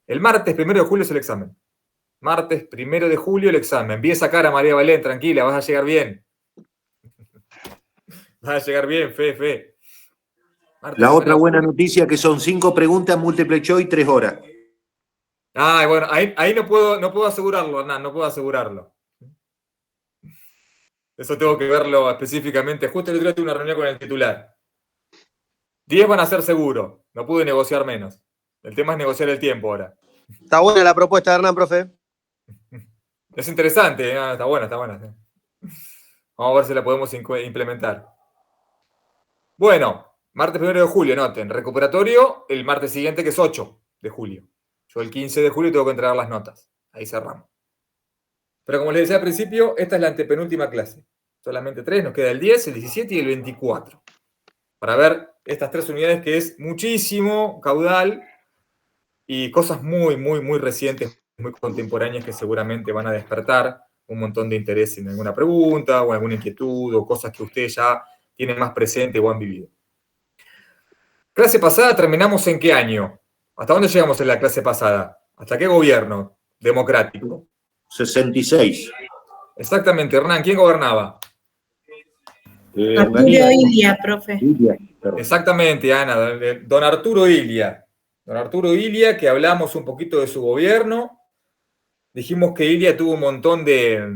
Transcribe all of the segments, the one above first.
El martes 1 de julio es el examen. Martes 1 de julio el examen. Vi esa cara, María Belén, tranquila, vas a llegar bien. Vas a llegar bien, fe. Martes, la otra buena noticia que son 5 preguntas, múltiple choice, 3 horas. Ah, bueno, ahí no puedo asegurarlo, Hernán, no puedo asegurarlo. Eso tengo que verlo específicamente. Justo el otro día tuve una reunión con el titular. 10 van a ser seguro. No pude negociar menos. El tema es negociar el tiempo ahora. Está buena la propuesta de Hernán, profe. Es interesante, ¿eh? Está buena. Vamos a ver si la podemos implementar. Bueno, martes 1 de julio, noten. Recuperatorio el martes siguiente, que es 8 de julio. Yo el 15 de julio tengo que entregar las notas. Ahí cerramos. Pero como les decía al principio, esta es la antepenúltima clase. Solamente 3, nos queda el 10, el 17 y el 24. Para ver estas 3 unidades, que es muchísimo caudal y cosas muy recientes, muy contemporáneas, que seguramente van a despertar un montón de interés en alguna pregunta o alguna inquietud o cosas que ustedes ya tienen más presente o han vivido. Clase pasada terminamos ¿en qué año? ¿Hasta dónde llegamos en la clase pasada? ¿Hasta qué gobierno democrático? 66. Exactamente, Hernán, ¿quién gobernaba? Arturo Illia, profe. Exactamente, Ana, don Arturo Illia. Don Arturo Illia, que hablamos un poquito de su gobierno. Dijimos que Illia tuvo un montón de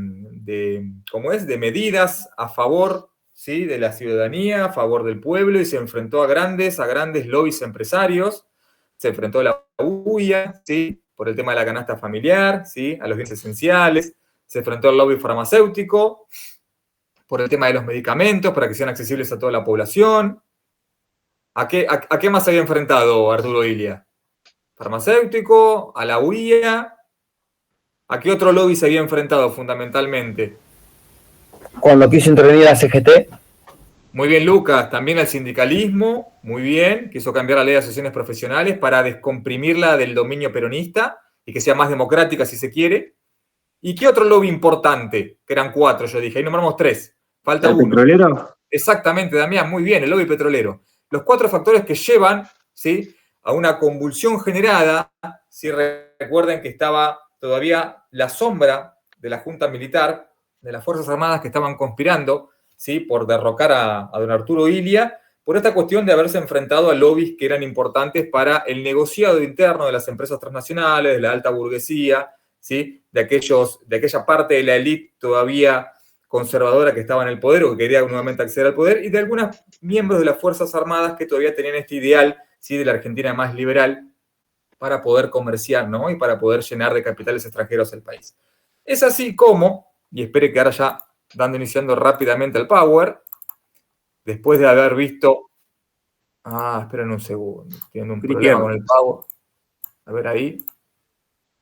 medidas a favor, ¿sí?, de la ciudadanía, a favor del pueblo, y se enfrentó a grandes lobbies empresarios. Se enfrentó a la UIA, ¿sí?, por el tema de la canasta familiar, ¿sí?, a los bienes esenciales. Se enfrentó al lobby farmacéutico por el tema de los medicamentos, para que sean accesibles a toda la población. ¿A qué más se había enfrentado Arturo Illia? Farmacéutico, a la UIA. ¿A qué otro lobby se había enfrentado fundamentalmente? Cuando quiso intervenir la CGT. Muy bien, Lucas. También al sindicalismo, muy bien. Quiso cambiar la ley de asociaciones profesionales para descomprimirla del dominio peronista y que sea más democrática, si se quiere. ¿Y qué otro lobby importante? Que eran 4, yo dije. Ahí nombramos 3. Falta uno. ¿El petrolero? Exactamente, Damián, muy bien, el lobby petrolero. Los 4 factores que llevan, ¿sí?, a una convulsión generada. Si recuerden que estaba todavía la sombra de la Junta Militar, de las Fuerzas Armadas que estaban conspirando, ¿sí?, por derrocar a don Arturo Illia, por esta cuestión de haberse enfrentado a lobbies que eran importantes para el negociado interno de las empresas transnacionales, de la alta burguesía, ¿sí?, de aquella parte de la élite todavía conservadora que estaba en el poder o que quería nuevamente acceder al poder, y de algunos miembros de las Fuerzas Armadas que todavía tenían este ideal, ¿sí?, de la Argentina más liberal, para poder comerciar, ¿no?, y para poder llenar de capitales extranjeros el país. Es así como, y espere que ahora ya iniciando rápidamente el Power, después de haber visto... esperen un segundo, tienen un problema con el Power. A ver ahí.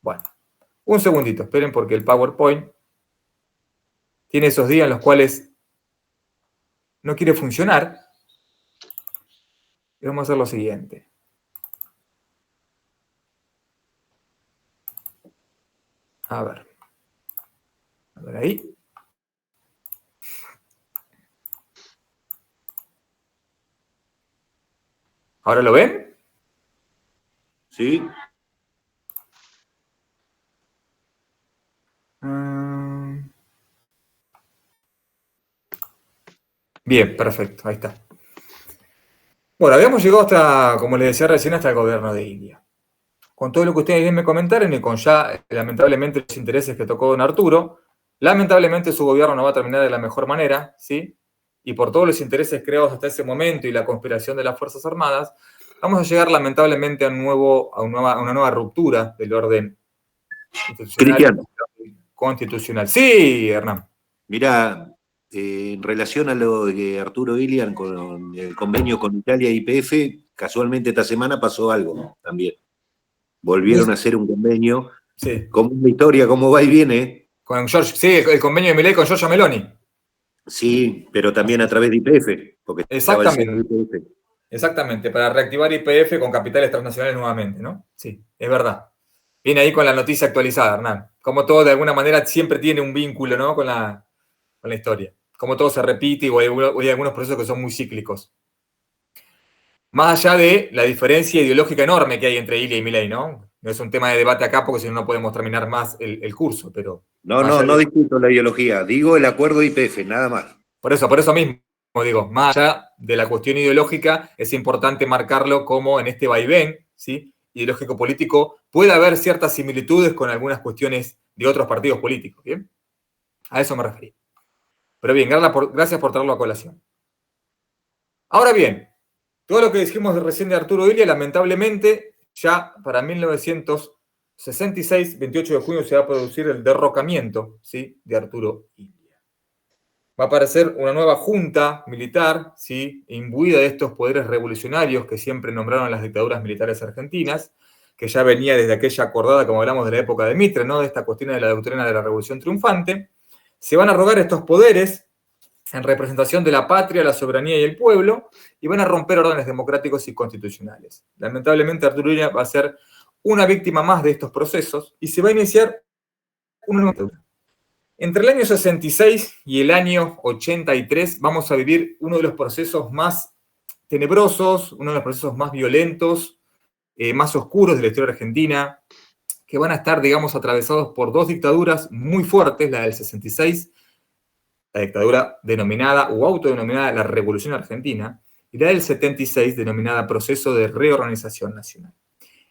Bueno, un segundito, esperen, porque el PowerPoint tiene esos días en los cuales no quiere funcionar. Y vamos a hacer lo siguiente. A ver ahí. ¿Ahora lo ven? Sí. Bien, perfecto, ahí está. Bueno, habíamos llegado hasta, como les decía recién, hasta el gobierno de India. Con todo lo que ustedes bien me comentaron y con ya, lamentablemente, los intereses que tocó don Arturo, lamentablemente su gobierno no va a terminar de la mejor manera, ¿sí? Y por todos los intereses creados hasta ese momento y la conspiración de las Fuerzas Armadas, vamos a llegar lamentablemente a una nueva ruptura del orden constitucional. Sí, Hernán. Mirá, en relación a lo de Arturo Illia con el convenio con Italia y YPF, casualmente esta semana pasó algo también. Volvieron a hacer un convenio. Sí. Como una historia, cómo va y viene. Sí, el convenio de Milei con Giorgia Meloni. Sí, pero también a través de YPF. Porque exactamente. Exactamente, para reactivar YPF con capitales transnacionales nuevamente, ¿no? Sí, es verdad. Viene ahí con la noticia actualizada, Hernán. Como todo, de alguna manera, siempre tiene un vínculo, ¿no?, con la historia. Como todo se repite y hay algunos procesos que son muy cíclicos. Más allá de la diferencia ideológica enorme que hay entre Illia y Milei, ¿no? No es un tema de debate acá porque si no, no podemos terminar más el curso, pero... No discuto la ideología, digo el acuerdo IPF, nada más. Por eso mismo digo, más allá de la cuestión ideológica, es importante marcarlo como en este vaivén, ¿sí?, ideológico-político, puede haber ciertas similitudes con algunas cuestiones de otros partidos políticos, ¿bien? A eso me referí. Pero bien, gracias por traerlo a colación. Ahora bien, todo lo que dijimos recién de Arturo Illia, lamentablemente, ya para 1966, 28 de junio, se va a producir el derrocamiento, ¿sí?, de Arturo Illia. Va a aparecer una nueva junta militar, ¿sí?, imbuida de estos poderes revolucionarios que siempre nombraron las dictaduras militares argentinas, que ya venía desde aquella acordada, como hablamos, de la época de Mitre, ¿no?, de esta cuestión de la doctrina de la revolución triunfante. Se van a arrogar estos poderes en representación de la patria, la soberanía y el pueblo, y van a romper órdenes democráticos y constitucionales. Lamentablemente, Arturo Illia va a ser una víctima más de estos procesos y se va a iniciar una nueva dictadura. Entre el año 66 y el año 83 vamos a vivir uno de los procesos más tenebrosos, uno de los procesos más violentos, más oscuros de la historia argentina, que van a estar, digamos, atravesados por dos dictaduras muy fuertes, la del 66, la dictadura denominada o autodenominada la Revolución Argentina, y la del 76, denominada Proceso de Reorganización Nacional.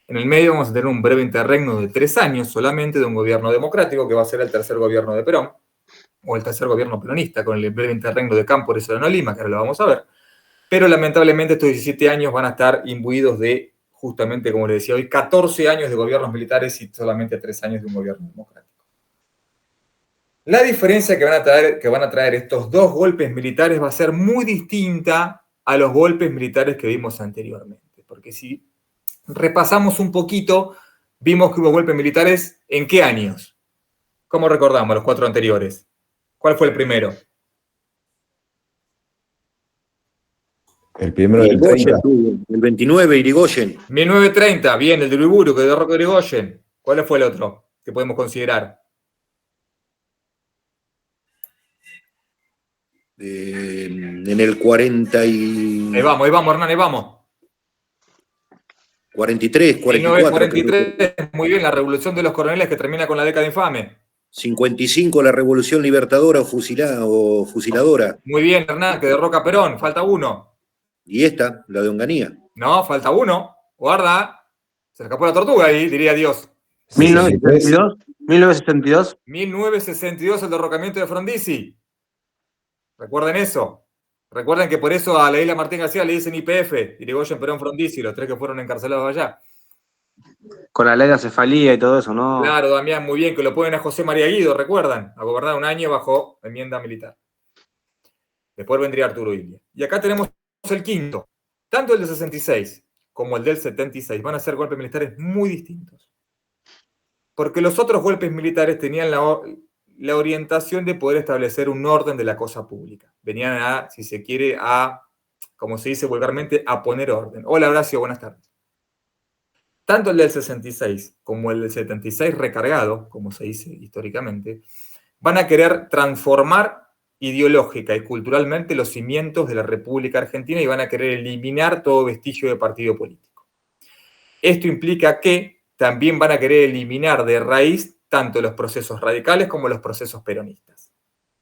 En el medio vamos a tener un breve interregno de 3 años solamente de un gobierno democrático, que va a ser el tercer gobierno de Perón, o el tercer gobierno peronista, con el breve interregno de Cámpora y Solano Lima, que ahora lo vamos a ver. Pero lamentablemente estos 17 años van a estar imbuidos de, justamente como les decía hoy, 14 años de gobiernos militares y solamente 3 años de un gobierno democrático. La diferencia que van a traer estos dos golpes militares va a ser muy distinta a los golpes militares que vimos anteriormente. Porque si repasamos un poquito, vimos que hubo golpes militares ¿en qué años? ¿Cómo recordamos los 4 anteriores? ¿Cuál fue el primero? El primero del Irigoyen 30. tuvo, el 29, Irigoyen. 1930, bien, el de Uriburu, que derrocó a Irigoyen. ¿Cuál fue el otro que podemos considerar? En el 40 y... Ahí vamos, Hernán, ahí vamos. 43, 44. 1943, muy bien, la revolución de los coroneles que termina con la década infame. 55, la Revolución Libertadora o Fusiladora. Muy bien, Hernán, que derroca a Perón, falta uno. Y esta, la de Onganía. No, falta uno. Guarda, se le escapó la tortuga ahí, diría Dios. 1962. 1962. 1962, el derrocamiento de Frondizi. Recuerden eso. Recuerden que por eso a la isla Martín García le dicen IPF, Irigoyen, Perón, Frondizi, los 3 que fueron encarcelados allá. Con la ley de acefalía y todo eso, ¿no? Claro, Damián, muy bien, que lo ponen a José María Guido, ¿recuerdan? A gobernar un año bajo enmienda militar. Después vendría Arturo Illia. Y acá tenemos el quinto. Tanto el del 66 como el del 76 van a ser golpes militares muy distintos. Porque los otros golpes militares tenían la orientación de poder establecer un orden de la cosa pública. Venían a, si se quiere, como se dice vulgarmente, a poner orden. Hola, Horacio, buenas tardes. Tanto el del 66 como el del 76 recargado, como se dice históricamente, van a querer transformar ideológica y culturalmente los cimientos de la República Argentina y van a querer eliminar todo vestigio de partido político. Esto implica que también van a querer eliminar de raíz tanto los procesos radicales como los procesos peronistas.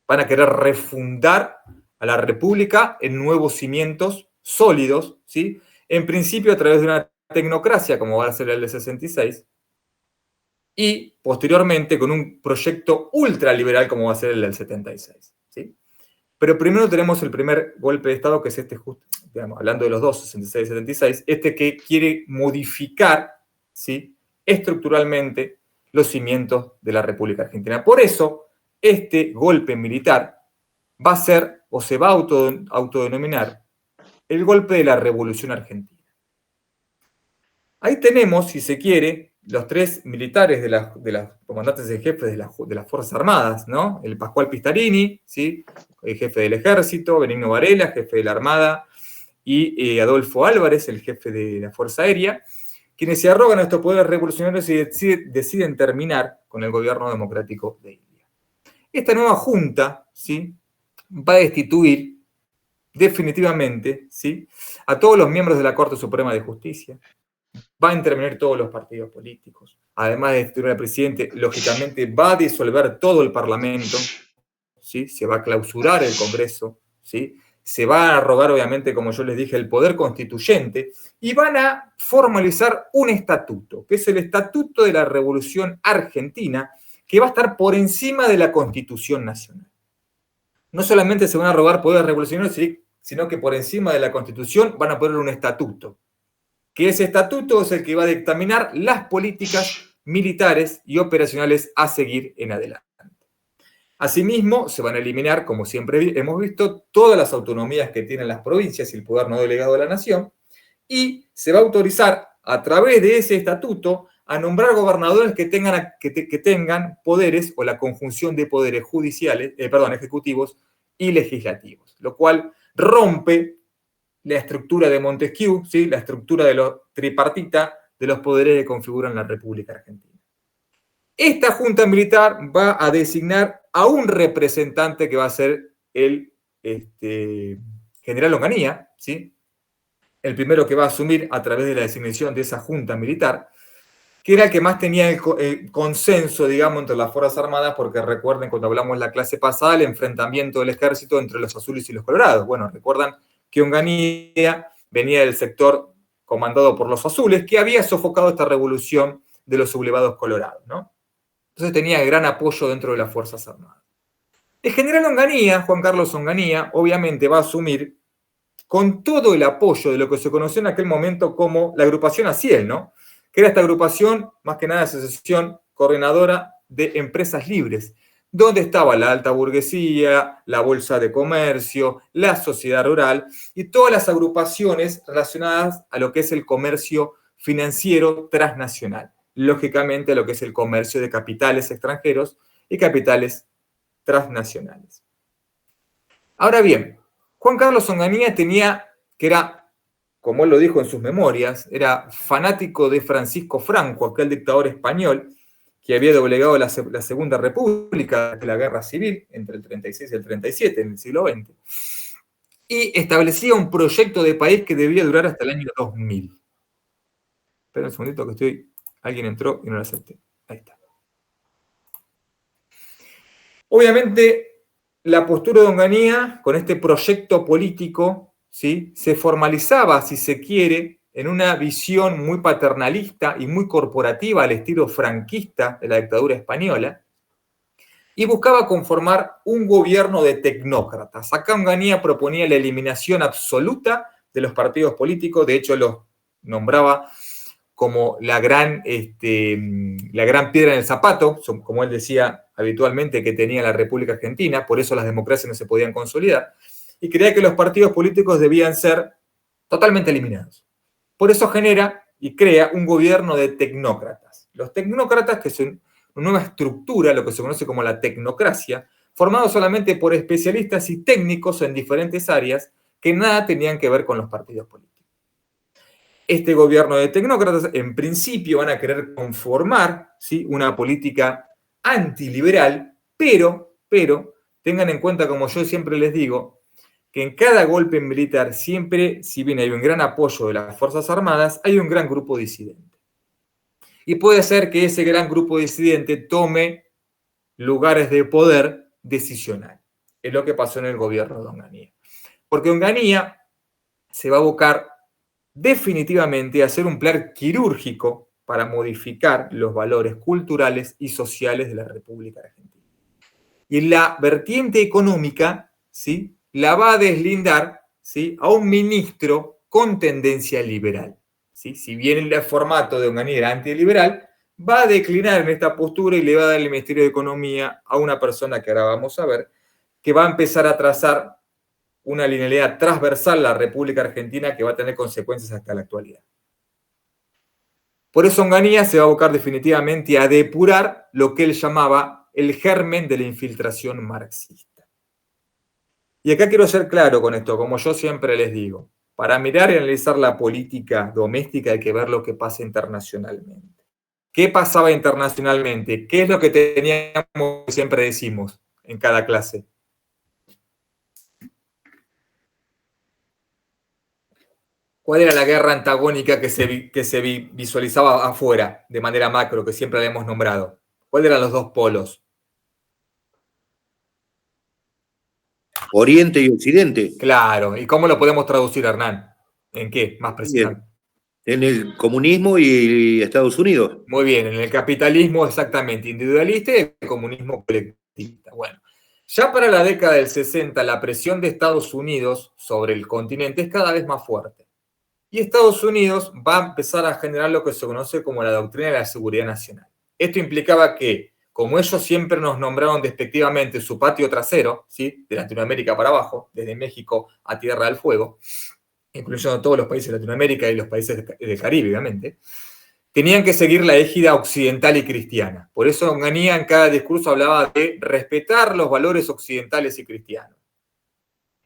Van a querer refundar a la República en nuevos cimientos sólidos, ¿sí? En principio a través de una tecnocracia, como va a ser el de 66, y posteriormente con un proyecto ultraliberal, como va a ser el del 76. ¿Sí? Pero primero tenemos el primer golpe de Estado, que es este, justo, digamos, hablando de los dos, 66 y 76, este que quiere modificar, ¿sí?, estructuralmente los cimientos de la República Argentina. Por eso, este golpe militar va a ser, o se va a autodenominar, el golpe de la Revolución Argentina. Ahí tenemos, si se quiere, los 3 militares de las comandantes en jefe de las Fuerzas Armadas, ¿no? El Pascual Pistarini, ¿sí?, el jefe del Ejército, Benigno Varela, jefe de la Armada, y Adolfo Álvarez, el jefe de la Fuerza Aérea, quienes se arrogan a estos poderes revolucionarios y deciden terminar con el gobierno democrático de Illia. Esta nueva junta, ¿sí?, va a destituir definitivamente, ¿sí?, a todos los miembros de la Corte Suprema de Justicia, va a intervenir todos los partidos políticos. Además de destituir al presidente, lógicamente va a disolver todo el Parlamento, ¿sí? Se va a clausurar el Congreso, ¿sí? Se va a arrogar, obviamente, como yo les dije, el poder constituyente y van a formalizar un estatuto, que es el Estatuto de la Revolución Argentina, que va a estar por encima de la Constitución Nacional. No solamente se van a arrogar poderes revolucionarios, sino que por encima de la Constitución van a poner un estatuto, que ese estatuto es el que va a dictaminar las políticas militares y operacionales a seguir en adelante. Asimismo, se van a eliminar, como siempre hemos visto, todas las autonomías que tienen las provincias y el poder no delegado de la nación, y se va a autorizar a través de ese estatuto a nombrar gobernadores que tengan poderes o la conjunción de poderes ejecutivos y legislativos, lo cual rompe la estructura de Montesquieu, ¿sí? La estructura de los tripartita de los poderes que configuran la República Argentina. Esta junta militar va a designar a un representante que va a ser el general Longanía, ¿sí? El primero que va a asumir a través de la designación de esa junta militar, que era el que más tenía el consenso, digamos, entre las Fuerzas Armadas, porque recuerden, cuando hablamos en la clase pasada, el enfrentamiento del ejército entre los azules y los colorados. Bueno, recuerdan que Onganía venía del sector comandado por los azules, que había sofocado esta revolución de los sublevados colorados, ¿no? Entonces tenía gran apoyo dentro de las Fuerzas Armadas. El general Onganía, Juan Carlos Onganía, obviamente va a asumir con todo el apoyo de lo que se conoció en aquel momento como la agrupación ACIEL, ¿no? Que era esta agrupación, más que nada asociación coordinadora de empresas libres, donde estaba la alta burguesía, la bolsa de comercio, la sociedad rural y todas las agrupaciones relacionadas a lo que es el comercio financiero transnacional. Lógicamente, a lo que es el comercio de capitales extranjeros y capitales transnacionales. Ahora bien, Juan Carlos Onganía que era, como él lo dijo en sus memorias, era fanático de Francisco Franco, aquel dictador español que había doblegado la Segunda República de la Guerra Civil entre el 36 y el 37, en el siglo XX, y establecía un proyecto de país que debía durar hasta el año 2000. Espera un segundito que alguien entró y no lo acepté. Ahí está. Obviamente, la postura de Onganía con este proyecto político, ¿sí?, se formalizaba, si se quiere, en una visión muy paternalista y muy corporativa al estilo franquista de la dictadura española, y buscaba conformar un gobierno de tecnócratas. Acá Onganía proponía la eliminación absoluta de los partidos políticos, de hecho los nombraba como la gran piedra en el zapato, como él decía habitualmente que tenía la República Argentina, por eso las democracias no se podían consolidar, y creía que los partidos políticos debían ser totalmente eliminados. Por eso genera y crea un gobierno de tecnócratas. Los tecnócratas, que son una nueva estructura, lo que se conoce como la tecnocracia, formado solamente por especialistas y técnicos en diferentes áreas que nada tenían que ver con los partidos políticos. Este gobierno de tecnócratas, en principio, van a querer conformar, ¿sí?, una política antiliberal, pero tengan en cuenta, como yo siempre les digo, que en cada golpe militar siempre, si bien hay un gran apoyo de las Fuerzas Armadas, hay un gran grupo disidente. Y puede ser que ese gran grupo disidente tome lugares de poder decisional. Es lo que pasó en el gobierno de Onganía. Porque Onganía se va a abocar definitivamente a hacer un plan quirúrgico para modificar los valores culturales y sociales de la República Argentina. Y la vertiente económica, ¿sí?, la va a deslindar, ¿sí?, a un ministro con tendencia liberal, ¿sí? Si bien el formato de Onganía era antiliberal, va a declinar en esta postura y le va a dar el Ministerio de Economía a una persona que ahora vamos a ver, que va a empezar a trazar una linealidad transversal a la República Argentina que va a tener consecuencias hasta la actualidad. Por eso Onganía se va a abocar definitivamente a depurar lo que él llamaba el germen de la infiltración marxista. Y acá quiero ser claro con esto, como yo siempre les digo, para mirar y analizar la política doméstica hay que ver lo que pasa internacionalmente. ¿Qué pasaba internacionalmente? ¿Qué es lo que teníamos, siempre decimos en cada clase? ¿Cuál era la guerra antagónica que se visualizaba afuera, de manera macro, que siempre la hemos nombrado? ¿Cuáles eran los dos polos? Oriente y Occidente. Claro. ¿Y cómo lo podemos traducir, Hernán? ¿En qué? Más precisamente. En el comunismo y Estados Unidos. Muy bien, en el capitalismo exactamente individualista y el comunismo colectivista. Bueno, ya para la década del 60 la presión de Estados Unidos sobre el continente es cada vez más fuerte. Y Estados Unidos va a empezar a generar lo que se conoce como la doctrina de la seguridad nacional. Esto implicaba que, como ellos siempre nos nombraron despectivamente su patio trasero, ¿sí?, de Latinoamérica para abajo, desde México a Tierra del Fuego, incluyendo todos los países de Latinoamérica y los países del Caribe, obviamente, tenían que seguir la égida occidental y cristiana. Por eso Onganía en cada discurso hablaba de respetar los valores occidentales y cristianos.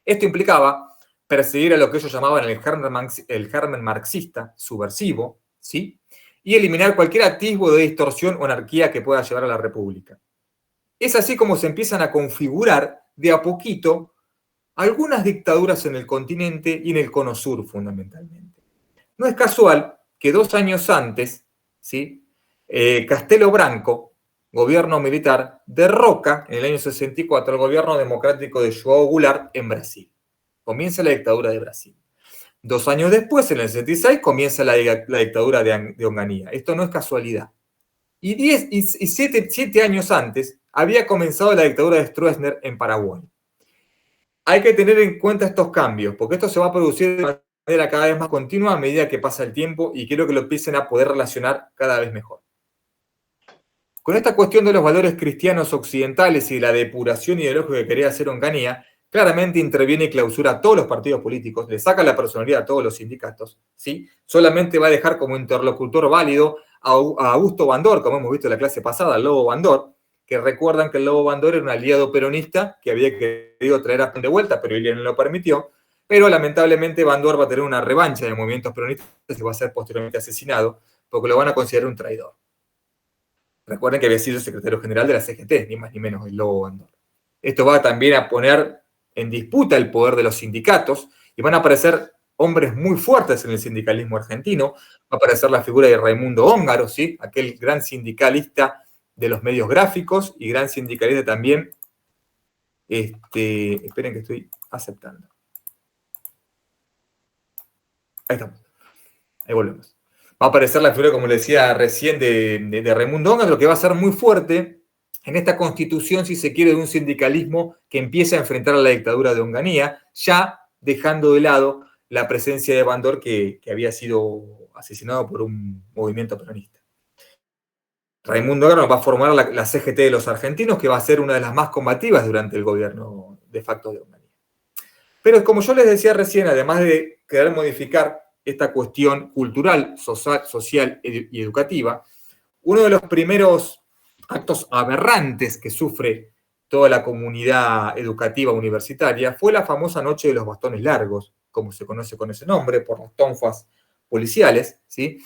Esto implicaba perseguir a lo que ellos llamaban el germen marxista subversivo, ¿sí?, y eliminar cualquier atisbo de distorsión o anarquía que pueda llevar a la república. Es así como se empiezan a configurar de a poquito algunas dictaduras en el continente y en el cono sur, fundamentalmente. No es casual que 2 años antes, ¿sí?, Castelo Branco, gobierno militar, derroca en el año 64 el gobierno democrático de João Goulart en Brasil. Comienza la dictadura de Brasil. 2 años después, en el 66, comienza la dictadura de Onganía. Esto no es casualidad. Y 7 años antes había comenzado la dictadura de Stroessner en Paraguay. Hay que tener en cuenta estos cambios, porque esto se va a producir de manera cada vez más continua a medida que pasa el tiempo y quiero que lo empiecen a poder relacionar cada vez mejor. Con esta cuestión de los valores cristianos occidentales y la depuración ideológica que quería hacer Onganía, claramente interviene y clausura a todos los partidos políticos, le saca la personalidad a todos los sindicatos, ¿sí? Solamente va a dejar como interlocutor válido a Augusto Bandor, como hemos visto en la clase pasada, el Lobo Bandor, que recuerdan que el Lobo Bandor era un aliado peronista que había querido traer a Perón de vuelta, pero Ilian no lo permitió. Pero lamentablemente Bandor va a tener una revancha de movimientos peronistas y va a ser posteriormente asesinado porque lo van a considerar un traidor. Recuerden que había sido secretario general de la CGT, ni más ni menos el Lobo Bandor. Esto va también a poner en disputa el poder de los sindicatos y van a aparecer hombres muy fuertes en el sindicalismo argentino. Va a aparecer la figura de Raimundo Óngaro, ¿sí?, aquel gran sindicalista de los medios gráficos y gran sindicalista también. Esperen que estoy aceptando. Ahí estamos. Ahí volvemos. Va a aparecer la figura, como le decía recién, de Raimundo Óngaro, que va a ser muy fuerte en esta constitución, si se quiere, de un sindicalismo que empieza a enfrentar a la dictadura de Onganía, ya dejando de lado la presencia de Bandor, que había sido asesinado por un movimiento peronista. Raimundo Óngaro va a formar la CGT de los argentinos, que va a ser una de las más combativas durante el gobierno de facto de Onganía. Pero como yo les decía recién, además de querer modificar esta cuestión cultural, social y educativa, uno de los primeros actos aberrantes que sufre toda la comunidad educativa universitaria fue la famosa Noche de los Bastones Largos, como se conoce con ese nombre, por las tonfas policiales, ¿sí?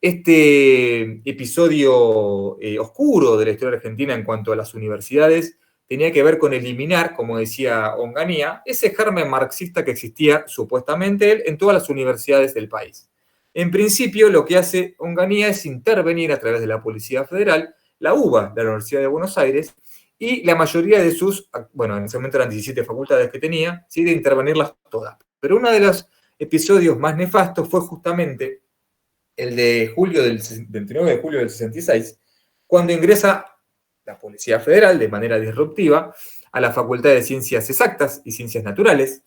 Este episodio oscuro de la historia argentina en cuanto a las universidades tenía que ver con eliminar, como decía Onganía, ese germen marxista que existía, supuestamente él, en todas las universidades del país. En principio, lo que hace Onganía es intervenir a través de la Policía Federal, la UBA, de la Universidad de Buenos Aires, y la mayoría de sus, bueno, en ese momento eran 17 facultades que tenía, ¿sí?, de intervenirlas todas. Pero uno de los episodios más nefastos fue justamente el de 29 de julio del 66, cuando ingresa la Policía Federal de manera disruptiva a la Facultad de Ciencias Exactas y Ciencias Naturales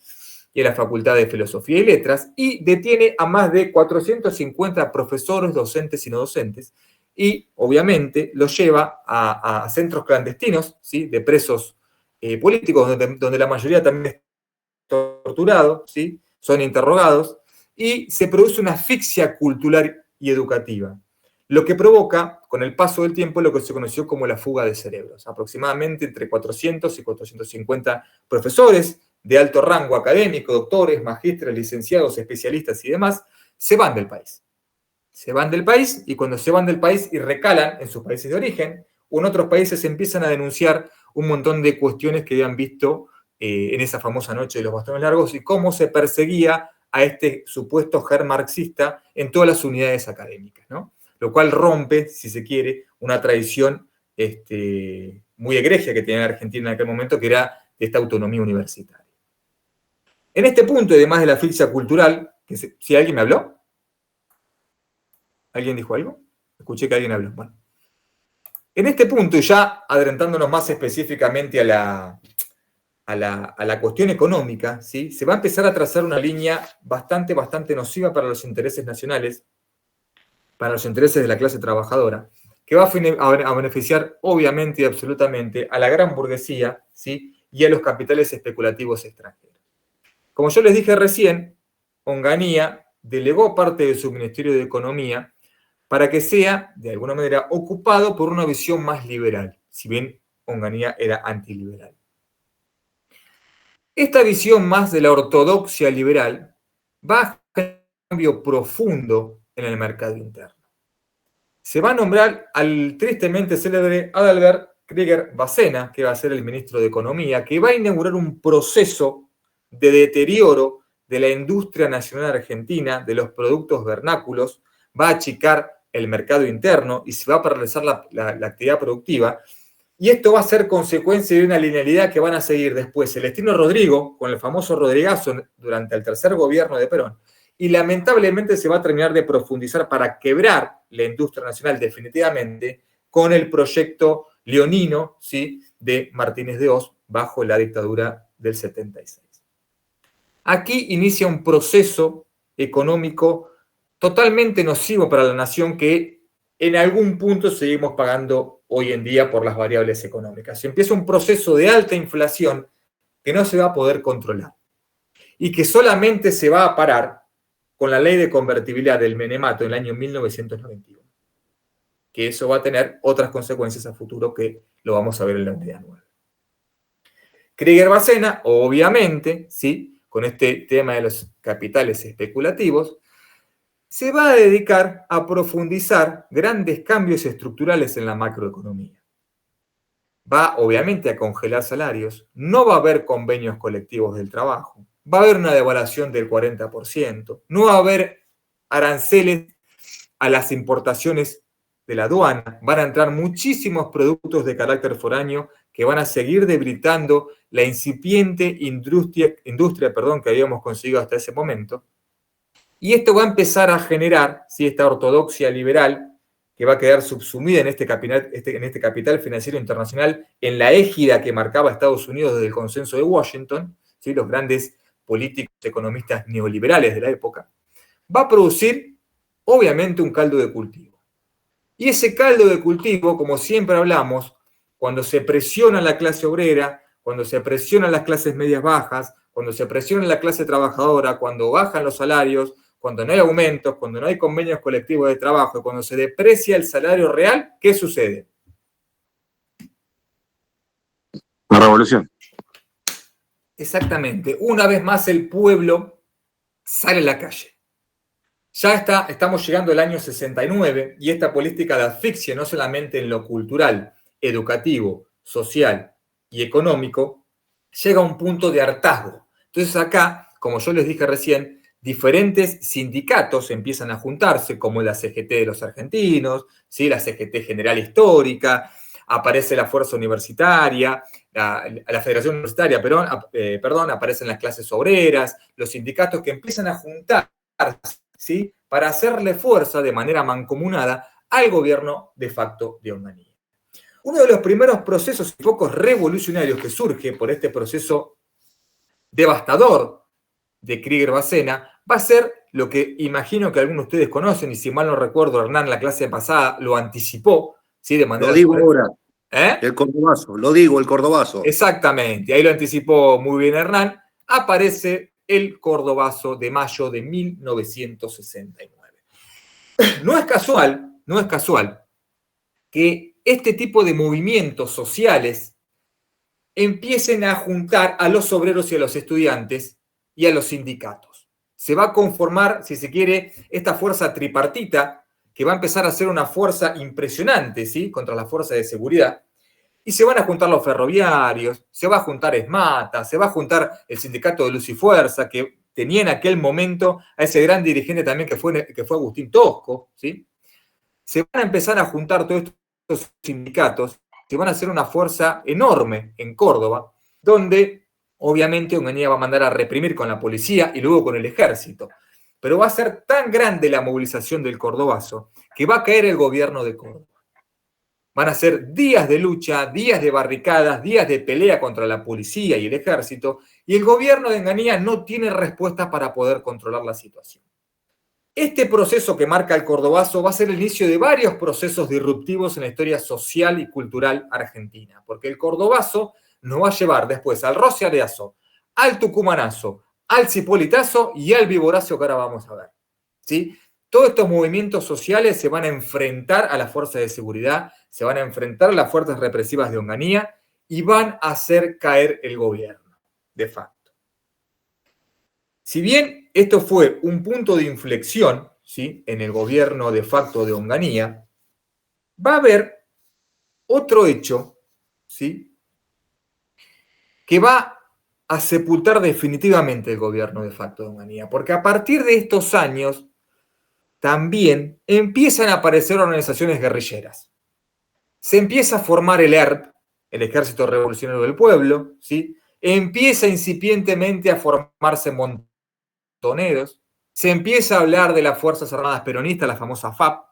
y a la Facultad de Filosofía y Letras, y detiene a más de 450 profesores, docentes y no docentes, y obviamente los lleva a centros clandestinos, ¿sí?, de presos políticos, donde la mayoría también es torturado, ¿sí?, son interrogados, y se produce una asfixia cultural y educativa, lo que provoca, con el paso del tiempo, lo que se conoció como la fuga de cerebros. Aproximadamente entre 400 y 450 profesores de alto rango académico, doctores, magísteres, licenciados, especialistas y demás, se van del país. Se van del país, y cuando se van del país y recalan en sus países de origen, o en otros países empiezan a denunciar un montón de cuestiones que habían visto en esa famosa Noche de los Bastones Largos y cómo se perseguía a este supuesto germen marxista en todas las unidades académicas, ¿no? Lo cual rompe, si se quiere, una tradición muy egregia que tenía Argentina en aquel momento, que era de esta autonomía universitaria. En este punto, además de la asfixia cultural, ¿si alguien me habló? ¿Alguien dijo algo? Escuché que alguien habló. Bueno. En este punto, y ya adelantándonos más específicamente a la cuestión económica, ¿sí? Se va a empezar a trazar una línea bastante nociva para los intereses nacionales, para los intereses de la clase trabajadora, que va a beneficiar obviamente y absolutamente a la gran burguesía, ¿sí? Y a los capitales especulativos extranjeros. Como yo les dije recién, Onganía delegó parte de su Ministerio de Economía para que sea, de alguna manera, ocupado por una visión más liberal, si bien Onganía era antiliberal. Esta visión más de la ortodoxia liberal va a generar un cambio profundo en el mercado interno. Se va a nombrar al tristemente célebre Adalbert Krieger-Bacena, que va a ser el ministro de Economía, que va a inaugurar un proceso de deterioro de la industria nacional argentina, de los productos vernáculos, va a achicar el mercado interno y se va a paralizar la actividad productiva. Y esto va a ser consecuencia de una linealidad que van a seguir después Celestino Rodrigo, con el famoso Rodrigazo durante el tercer gobierno de Perón, y lamentablemente se va a terminar de profundizar para quebrar la industria nacional definitivamente con el proyecto leonino, ¿sí?, de Martínez de Hoz bajo la dictadura del 76. Aquí inicia un proceso económico totalmente nocivo para la nación que en algún punto seguimos pagando hoy en día por las variables económicas. Empieza un proceso de alta inflación que no se va a poder controlar y que solamente se va a parar con la ley de convertibilidad del Menemato en el año 1991. Que eso va a tener otras consecuencias a futuro que lo vamos a ver en la unidad 9. Krieger-Bacena, obviamente, ¿sí?, con este tema de los capitales especulativos, se va a dedicar a profundizar grandes cambios estructurales en la macroeconomía. Va, obviamente, a congelar salarios, no va a haber convenios colectivos del trabajo, va a haber una devaluación del 40%, no va a haber aranceles a las importaciones de la aduana, van a entrar muchísimos productos de carácter foráneo que van a seguir debilitando la incipiente industria que habíamos conseguido hasta ese momento. Y esto va a empezar a generar, ¿sí?, esta ortodoxia liberal que va a quedar subsumida en este capital financiero internacional, en la égida que marcaba Estados Unidos desde el consenso de Washington, ¿sí?, los grandes políticos economistas neoliberales de la época, va a producir, obviamente, un caldo de cultivo. Y ese caldo de cultivo, como siempre hablamos, cuando se presiona a la clase obrera, cuando se presiona a las clases medias bajas, cuando se presiona a la clase trabajadora, cuando bajan los salarios, cuando no hay aumentos, cuando no hay convenios colectivos de trabajo, cuando se deprecia el salario real, ¿qué sucede? La revolución. Exactamente. Una vez más el pueblo sale a la calle. Ya estamos llegando al año 69 y esta política de asfixia, no solamente en lo cultural, educativo, social y económico, llega a un punto de hartazgo. Entonces acá, como yo les dije recién, diferentes sindicatos empiezan a juntarse, como la CGT de los argentinos, ¿sí?, la CGT General Histórica, aparece la Fuerza Universitaria, la Federación Universitaria, aparecen las clases obreras, los sindicatos que empiezan a juntarse, ¿sí?, para hacerle fuerza de manera mancomunada al gobierno de facto de Onganía. Uno de los primeros procesos y focos revolucionarios que surge por este proceso devastador de Krieger-Bacena va a ser lo que imagino que algunos de ustedes conocen, y si mal no recuerdo, Hernán, la clase pasada lo anticipó, ¿sí?, de manera... Lo digo ahora. ¿Eh? El cordobazo, lo digo, el cordobazo. Exactamente, ahí lo anticipó muy bien Hernán. Aparece el cordobazo de mayo de 1969. No es casual que este tipo de movimientos sociales empiecen a juntar a los obreros y a los estudiantes y a los sindicatos. Se va a conformar, si se quiere, esta fuerza tripartita que va a empezar a ser una fuerza impresionante, ¿sí?, contra la fuerza de seguridad. Y se van a juntar los ferroviarios, se va a juntar ESMATA, se va a juntar el sindicato de Luz y Fuerza, que tenía en aquel momento a ese gran dirigente también que fue Agustín Tosco, ¿sí? Se van a empezar a juntar todos estos sindicatos, se van a hacer una fuerza enorme en Córdoba, donde obviamente Onganía va a mandar a reprimir con la policía y luego con el ejército. Pero va a ser tan grande la movilización del cordobazo que va a caer el gobierno de Córdoba. Van a ser días de lucha, días de barricadas, días de pelea contra la policía y el ejército, y el gobierno de Onganía no tiene respuesta para poder controlar la situación. Este proceso que marca el cordobazo va a ser el inicio de varios procesos disruptivos en la historia social y cultural argentina, porque el cordobazo nos va a llevar después al rosariazo, al tucumanazo, al cipolitazo y al viborazo que ahora vamos a ver, ¿sí? Todos estos movimientos sociales se van a enfrentar a las fuerzas de seguridad, se van a enfrentar a las fuerzas represivas de Onganía y van a hacer caer el gobierno, de facto. Si bien esto fue un punto de inflexión, ¿sí?, en el gobierno de facto de Onganía, va a haber otro hecho, ¿sí?, que va a sepultar definitivamente el gobierno de facto de Onganía, porque a partir de estos años también empiezan a aparecer organizaciones guerrilleras. Se empieza a formar el ERP, el Ejército Revolucionario del Pueblo, ¿sí? Empieza incipientemente a formarse montoneros, se empieza a hablar de las Fuerzas Armadas Peronistas, la famosa FAP,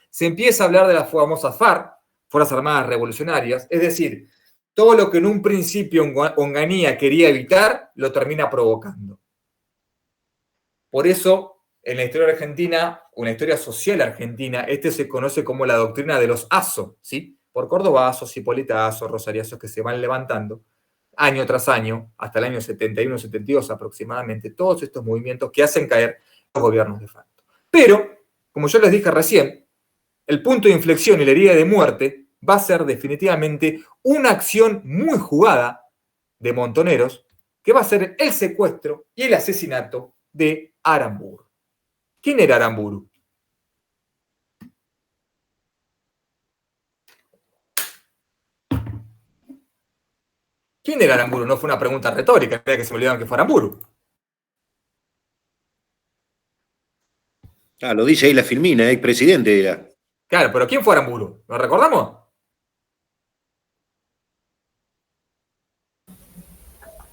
se empieza a hablar de las famosas FARC, Fuerzas Armadas Revolucionarias, es decir, todo lo que en un principio Onganía quería evitar, lo termina provocando. Por eso, en la historia argentina, o en la historia social argentina, este se conoce como la doctrina de los ASO, ¿sí? Por cordobazos, hipolitazos, rosariazos que se van levantando año tras año, hasta el año 71, 72 aproximadamente, todos estos movimientos que hacen caer los gobiernos de facto. Pero, como yo les dije recién, el punto de inflexión y la herida de muerte va a ser definitivamente una acción muy jugada de Montoneros, que va a ser el secuestro y el asesinato de Aramburu. ¿Quién era Aramburu? ¿Quién era Aramburu? No fue una pregunta retórica, era que se me olvidaban que fue Aramburu. Ah, lo dice ahí la Filmina, expresidente era. Claro, pero ¿quién fue Aramburu? ¿Lo recordamos?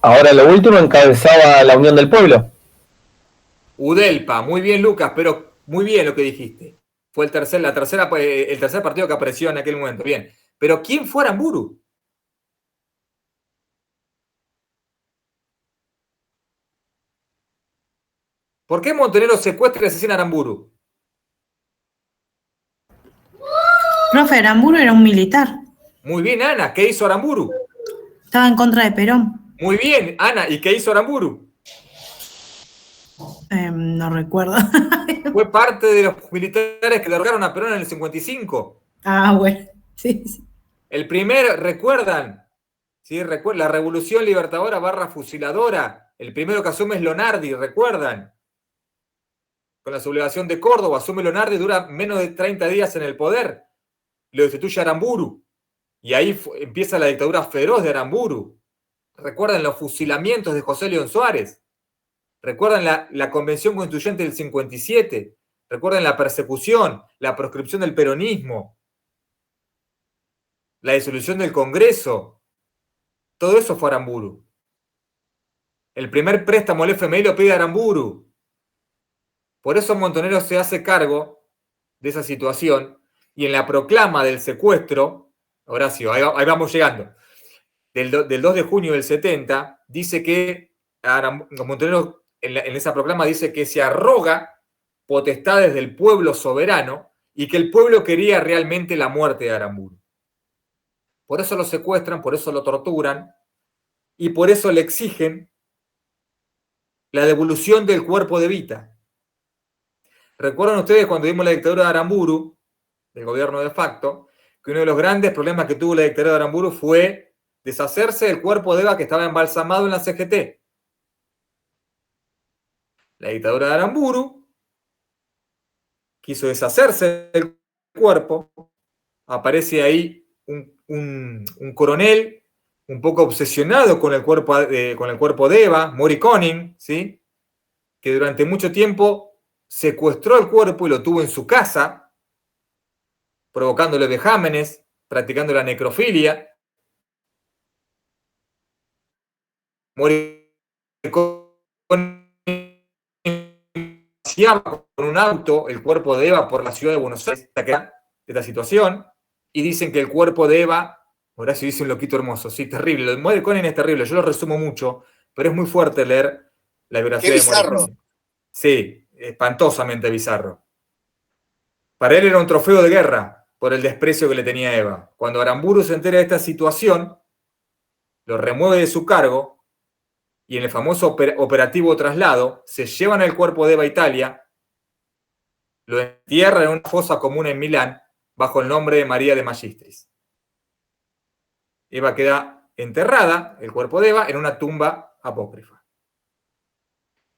Ahora lo último encabezaba la Unión del Pueblo. Udelpa, muy bien Lucas, pero muy bien lo que dijiste. Fue el tercer partido que apareció en aquel momento. Bien. Pero ¿quién fue Aramburu? ¿Por qué Montonero secuestra y asesina a Aramburu? Profe, Aramburu era un militar. Muy bien, Ana. ¿Qué hizo Aramburu? Estaba en contra de Perón. Muy bien, Ana. ¿Y qué hizo Aramburu? No recuerdo. Fue parte de los militares que derrocaron a Perón en el 55. Ah, bueno. Sí, sí. El primer, ¿recuerdan? ¿Sí? La Revolución Libertadora / Fusiladora. El primero que asume es Lonardi, ¿recuerdan? Con la sublevación de Córdoba, asume Lonardi, dura menos de 30 días en el poder. Lo destituye Aramburu. Y ahí empieza la dictadura feroz de Aramburu. ¿Recuerdan los fusilamientos de José León Suárez? ¿Recuerdan la Convención Constituyente del 57? ¿Recuerdan la persecución, la proscripción del peronismo? La disolución del Congreso. Todo eso fue Aramburu. El primer préstamo al FMI lo pide Aramburu. Por eso Montonero se hace cargo de esa situación y en la proclama del secuestro, Horacio, ahí vamos llegando, del 2 de junio del 70, dice que Montonero en esa proclama dice que se arroga potestades del pueblo soberano y que el pueblo quería realmente la muerte de Aramburu. Por eso lo secuestran, por eso lo torturan y por eso le exigen la devolución del cuerpo de Evita. ¿Recuerdan ustedes cuando vimos la dictadura de Aramburu, del gobierno de facto, que uno de los grandes problemas que tuvo la dictadura de Aramburu fue deshacerse del cuerpo de Eva que estaba embalsamado en la CGT? La dictadura de Aramburu quiso deshacerse del cuerpo, aparece ahí un coronel un poco obsesionado con el cuerpo de Eva, Mori Koning, ¿sí? que durante mucho tiempo secuestró el cuerpo y lo tuvo en su casa, provocándole vejámenes, practicando la necrofilia, morir con un auto el cuerpo de Eva por la ciudad de Buenos Aires, de esta situación, y dicen que el cuerpo de Eva, Horacio dice un loquito hermoso, sí, terrible, lo de Morricone es terrible, yo lo resumo mucho, pero es muy fuerte leer la biografía de Morricone. Sí, espantosamente bizarro. Para él era un trofeo de guerra por el desprecio que le tenía a Eva. Cuando Aramburu se entera de esta situación, lo remueve de su cargo y en el famoso operativo traslado se llevan el cuerpo de Eva a Italia, lo entierran en una fosa común en Milán bajo el nombre de María de Magistris. Eva queda enterrada, el cuerpo de Eva, en una tumba apócrifa.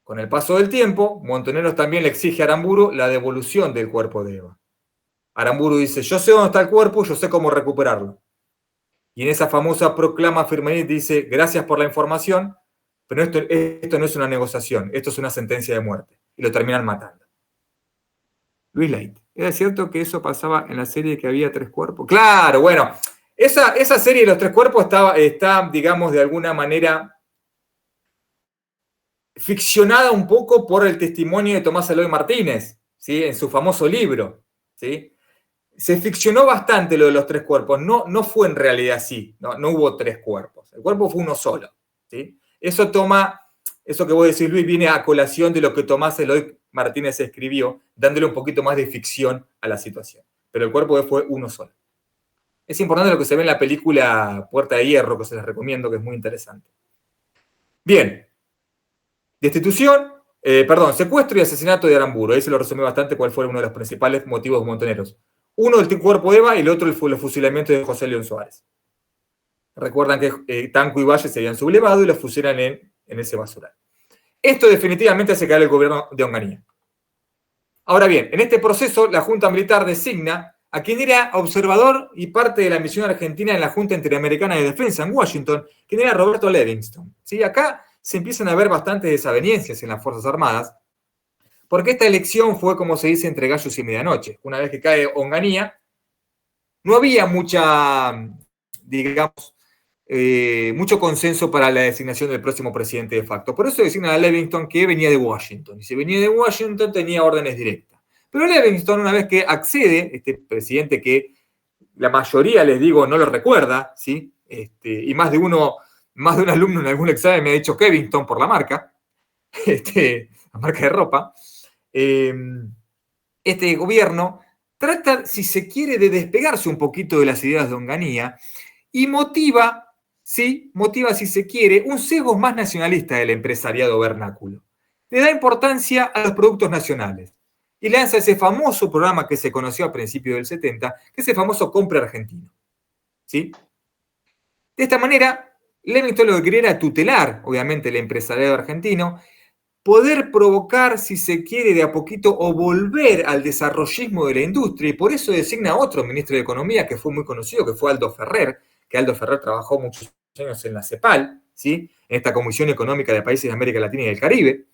Con el paso del tiempo, Montoneros también le exige a Aramburu la devolución del cuerpo de Eva. Aramburu dice, yo sé dónde está el cuerpo, yo sé cómo recuperarlo. Y en esa famosa proclama Firmenich dice, gracias por la información, pero esto no es una negociación, esto es una sentencia de muerte. Y lo terminan matando. Luis Leite, ¿era cierto que eso pasaba en la serie que había 3 cuerpos? Claro, bueno, esa serie de los 3 cuerpos está, digamos, de alguna manera ficcionada un poco por el testimonio de Tomás Eloy Martínez, ¿sí? En su famoso libro, ¿sí? Se ficcionó bastante lo de los 3 cuerpos, no fue en realidad así, no hubo 3 cuerpos, el cuerpo fue uno solo, ¿sí? Eso que vos decís, Luis, viene a colación de lo que Tomás Eloy Martínez escribió, dándole un poquito más de ficción a la situación, pero el cuerpo fue uno solo. Es importante lo que se ve en la película Puerta de Hierro, que se les recomiendo, que es muy interesante. Bien. Secuestro y asesinato de Aramburu. Ahí se lo resumí bastante cuál fue uno de los principales motivos de Montoneros. Uno, el cuerpo de Eva, y el otro, el fusilamiento de José León Suárez. Recuerdan que Tanco y Valle se habían sublevado y los fusilan en ese basural. Esto definitivamente hace caer el gobierno de Onganía. Ahora bien, en este proceso, la Junta Militar designa a quien era observador y parte de la misión argentina en la Junta Interamericana de Defensa en Washington, quien era Roberto Livingston. ¿Sí? Acá se empiezan a ver bastantes desavenencias en las Fuerzas Armadas, porque esta elección fue, como se dice, entre gallos y medianoche. Una vez que cae Onganía, no había mucho consenso para la designación del próximo presidente de facto. Por eso designan a Livingston, que venía de Washington. Y si venía de Washington, tenía órdenes directas. Pero Livingston, una vez que accede, este presidente que la mayoría, les digo, no lo recuerda, ¿sí? Y más de un alumno en algún examen me ha dicho Kevingston por la marca, la marca de ropa. Este gobierno trata, si se quiere, de despegarse un poquito de las ideas de Onganía y motiva, si se quiere, un sesgo más nacionalista del empresariado vernáculo. Le da importancia a los productos nacionales y lanza ese famoso programa que se conoció a principios del 70, que es el famoso Compre Argentino. ¿Sí? De esta manera, Livingston lo que quería era tutelar, obviamente, el empresariado argentino, poder provocar, si se quiere, de a poquito o volver al desarrollismo de la industria, y por eso designa a otro ministro de Economía que fue muy conocido, que fue Aldo Ferrer, que Aldo Ferrer trabajó muchos años en la CEPAL, ¿sí? En esta Comisión Económica de Países de América Latina y del Caribe,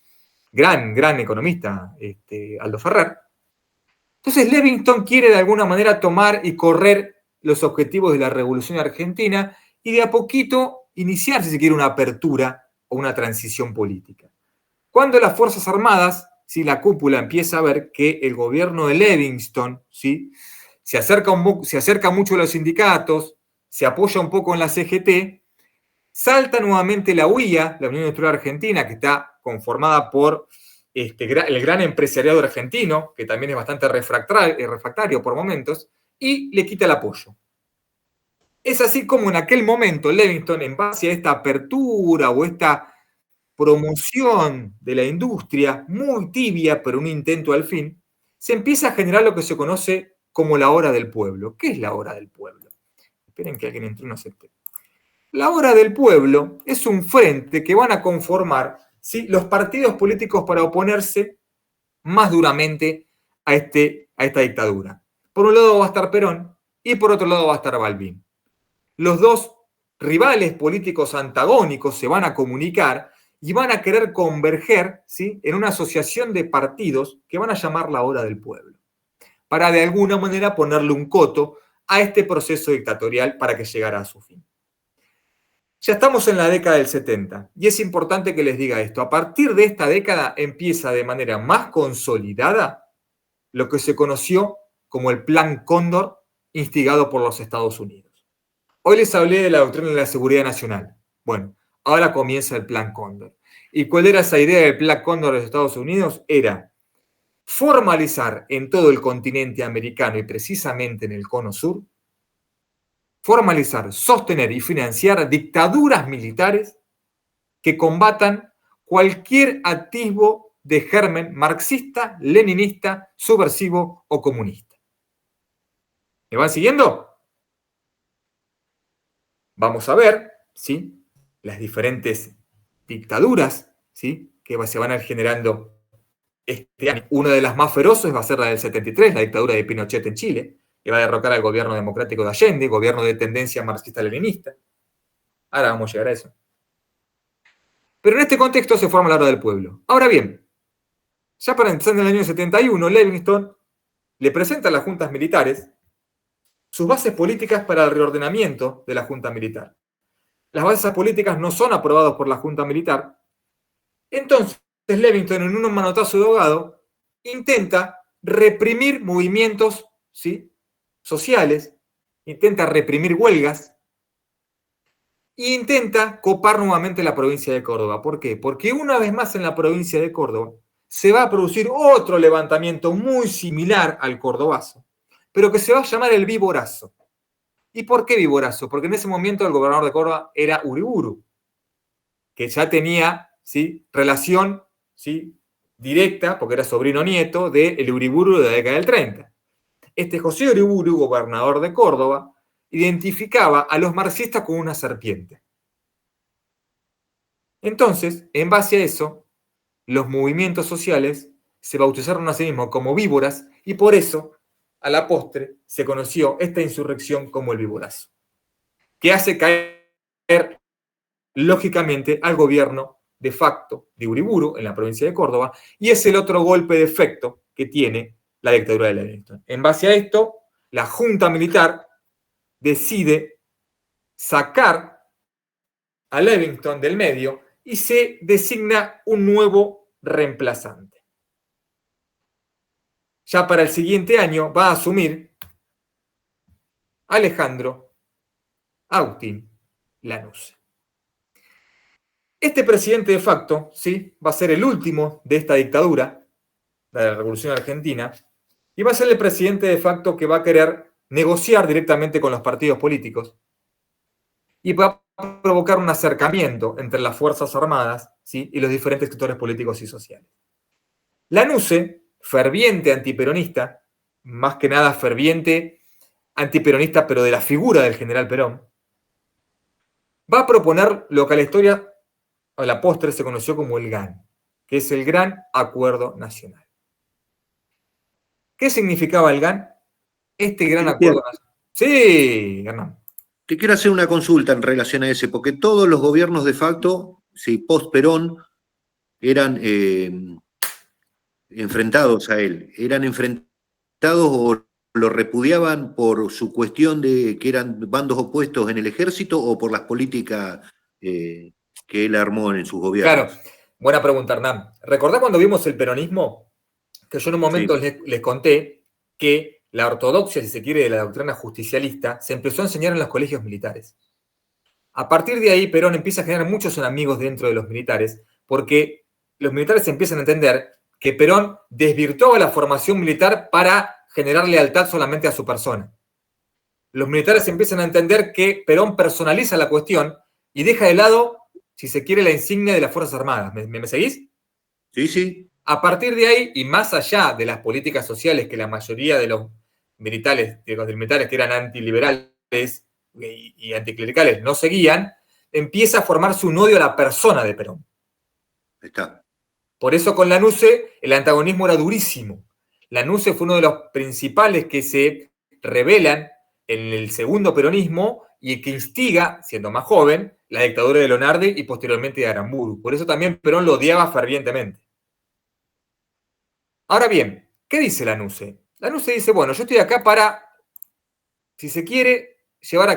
gran economista, Aldo Ferrer. Entonces Livingston quiere de alguna manera tomar y correr los objetivos de la Revolución Argentina y de a poquito iniciar, si se quiere, una apertura o una transición política. Cuando las Fuerzas Armadas, ¿sí? La cúpula empieza a ver que el gobierno de Livingston, ¿sí? se acerca mucho a los sindicatos, se apoya un poco en la CGT, salta nuevamente la UIA, la Unión Industrial Argentina, que está conformada por el gran empresariado argentino, que también es bastante refractario por momentos, y le quita el apoyo. Es así como en aquel momento Livingston, en base a esta apertura o esta promoción de la industria, muy tibia, pero un intento al fin, se empieza a generar lo que se conoce como la hora del pueblo. ¿Qué es la hora del pueblo? Esperen que alguien entre y no acepte. La hora del pueblo es un frente que van a conformar, ¿sí? los partidos políticos para oponerse más duramente a esta dictadura. Por un lado va a estar Perón y por otro lado va a estar Balbín. Los dos rivales políticos antagónicos se van a comunicar y van a querer converger, ¿sí?, en una asociación de partidos que van a llamar la Hora del Pueblo, para de alguna manera ponerle un coto a este proceso dictatorial para que llegara a su fin. Ya estamos en la década del 70 y es importante que les diga esto. A partir de esta década empieza de manera más consolidada lo que se conoció como el Plan Cóndor, instigado por los Estados Unidos. Hoy les hablé de la doctrina de la seguridad nacional. Bueno, ahora comienza el Plan Cóndor. ¿Y cuál era esa idea del Plan Cóndor de los Estados Unidos? Era formalizar en todo el continente americano y precisamente en el Cono Sur, formalizar, sostener y financiar dictaduras militares que combatan cualquier atisbo de germen marxista, leninista, subversivo o comunista. ¿Me van siguiendo? Vamos a ver, ¿sí?, las diferentes dictaduras, ¿sí?, que se van a ir generando este año. Una de las más feroces va a ser la del 73, la dictadura de Pinochet en Chile, que va a derrocar al gobierno democrático de Allende, gobierno de tendencia marxista-leninista. Ahora vamos a llegar a eso. Pero en este contexto se forma la Hora del Pueblo. Ahora bien, ya para empezar en el año 71, Livingston le presenta a las juntas militares sus bases políticas para el reordenamiento de la junta militar. Las bases políticas no son aprobadas por la junta militar. Entonces, Livingston, en un manotazo de ahogado, intenta reprimir movimientos, ¿sí?, sociales, intenta reprimir huelgas e intenta copar nuevamente la provincia de Córdoba. ¿Por qué? Porque una vez más en la provincia de Córdoba se va a producir otro levantamiento muy similar al cordobazo, pero que se va a llamar el Viborazo. ¿Y por qué Viborazo? Porque en ese momento el gobernador de Córdoba era Uriburu, que ya tenía, ¿sí?, relación, ¿sí?, directa, porque era sobrino nieto del Uriburu de la década del 30. Este José Uriburu, gobernador de Córdoba, identificaba a los marxistas con una serpiente. Entonces, en base a eso, los movimientos sociales se bautizaron a sí mismos como víboras y por eso, a la postre, se conoció esta insurrección como el Viborazo, que hace caer, lógicamente, al gobierno de facto de Uriburu en la provincia de Córdoba, y es el otro golpe de efecto que tiene la dictadura de Livingston. En base a esto, la junta militar decide sacar a Livingston del medio y se designa un nuevo reemplazante. Ya para el siguiente año va a asumir Alejandro Agustín Lanusse. Este presidente de facto, ¿sí?, va a ser el último de esta dictadura, la de la Revolución Argentina, y va a ser el presidente de facto que va a querer negociar directamente con los partidos políticos y va a provocar un acercamiento entre las Fuerzas Armadas, ¿sí?, y los diferentes sectores políticos y sociales. Lanusse, ferviente antiperonista, más que nada ferviente antiperonista, pero de la figura del general Perón, va a proponer lo que a la historia, a la postre, se conoció como el GAN, que es el Gran Acuerdo Nacional. ¿Qué significaba el GAN? Este Gran Acuerdo Nacional. Sí, Hernán. Te quiero hacer una consulta en relación a ese, porque todos los gobiernos de facto, sí, post-Perón, eran enfrentados a él. Eran enfrentados o lo repudiaban por su cuestión de que eran bandos opuestos en el ejército o por las políticas que él armó en sus gobiernos. Claro, buena pregunta, Hernán. ¿Recordás cuando vimos el peronismo? Que yo en un momento Sí. les conté que la ortodoxia, si se quiere, de la doctrina justicialista, se empezó a enseñar en los colegios militares. A partir de ahí, Perón empieza a generar muchos enemigos dentro de los militares, porque los militares empiezan a entender que Perón desvirtuaba la formación militar para generar lealtad solamente a su persona. Los militares empiezan a entender que Perón personaliza la cuestión y deja de lado, si se quiere, la insignia de las Fuerzas Armadas. ¿Me seguís? Sí, sí. A partir de ahí, y más allá de las políticas sociales que la mayoría de los militares que eran antiliberales y anticlericales no seguían, empieza a formarse un odio a la persona de Perón. Está. Por eso con Lanusse el antagonismo era durísimo. Lanusse fue uno de los principales que se rebelan en el segundo peronismo y que instiga, siendo más joven, la dictadura de Lonardi y posteriormente de Aramburu. Por eso también Perón lo odiaba fervientemente. Ahora bien, ¿qué dice Lanusse? Lanusse dice, bueno, yo estoy acá para, si se quiere, llevar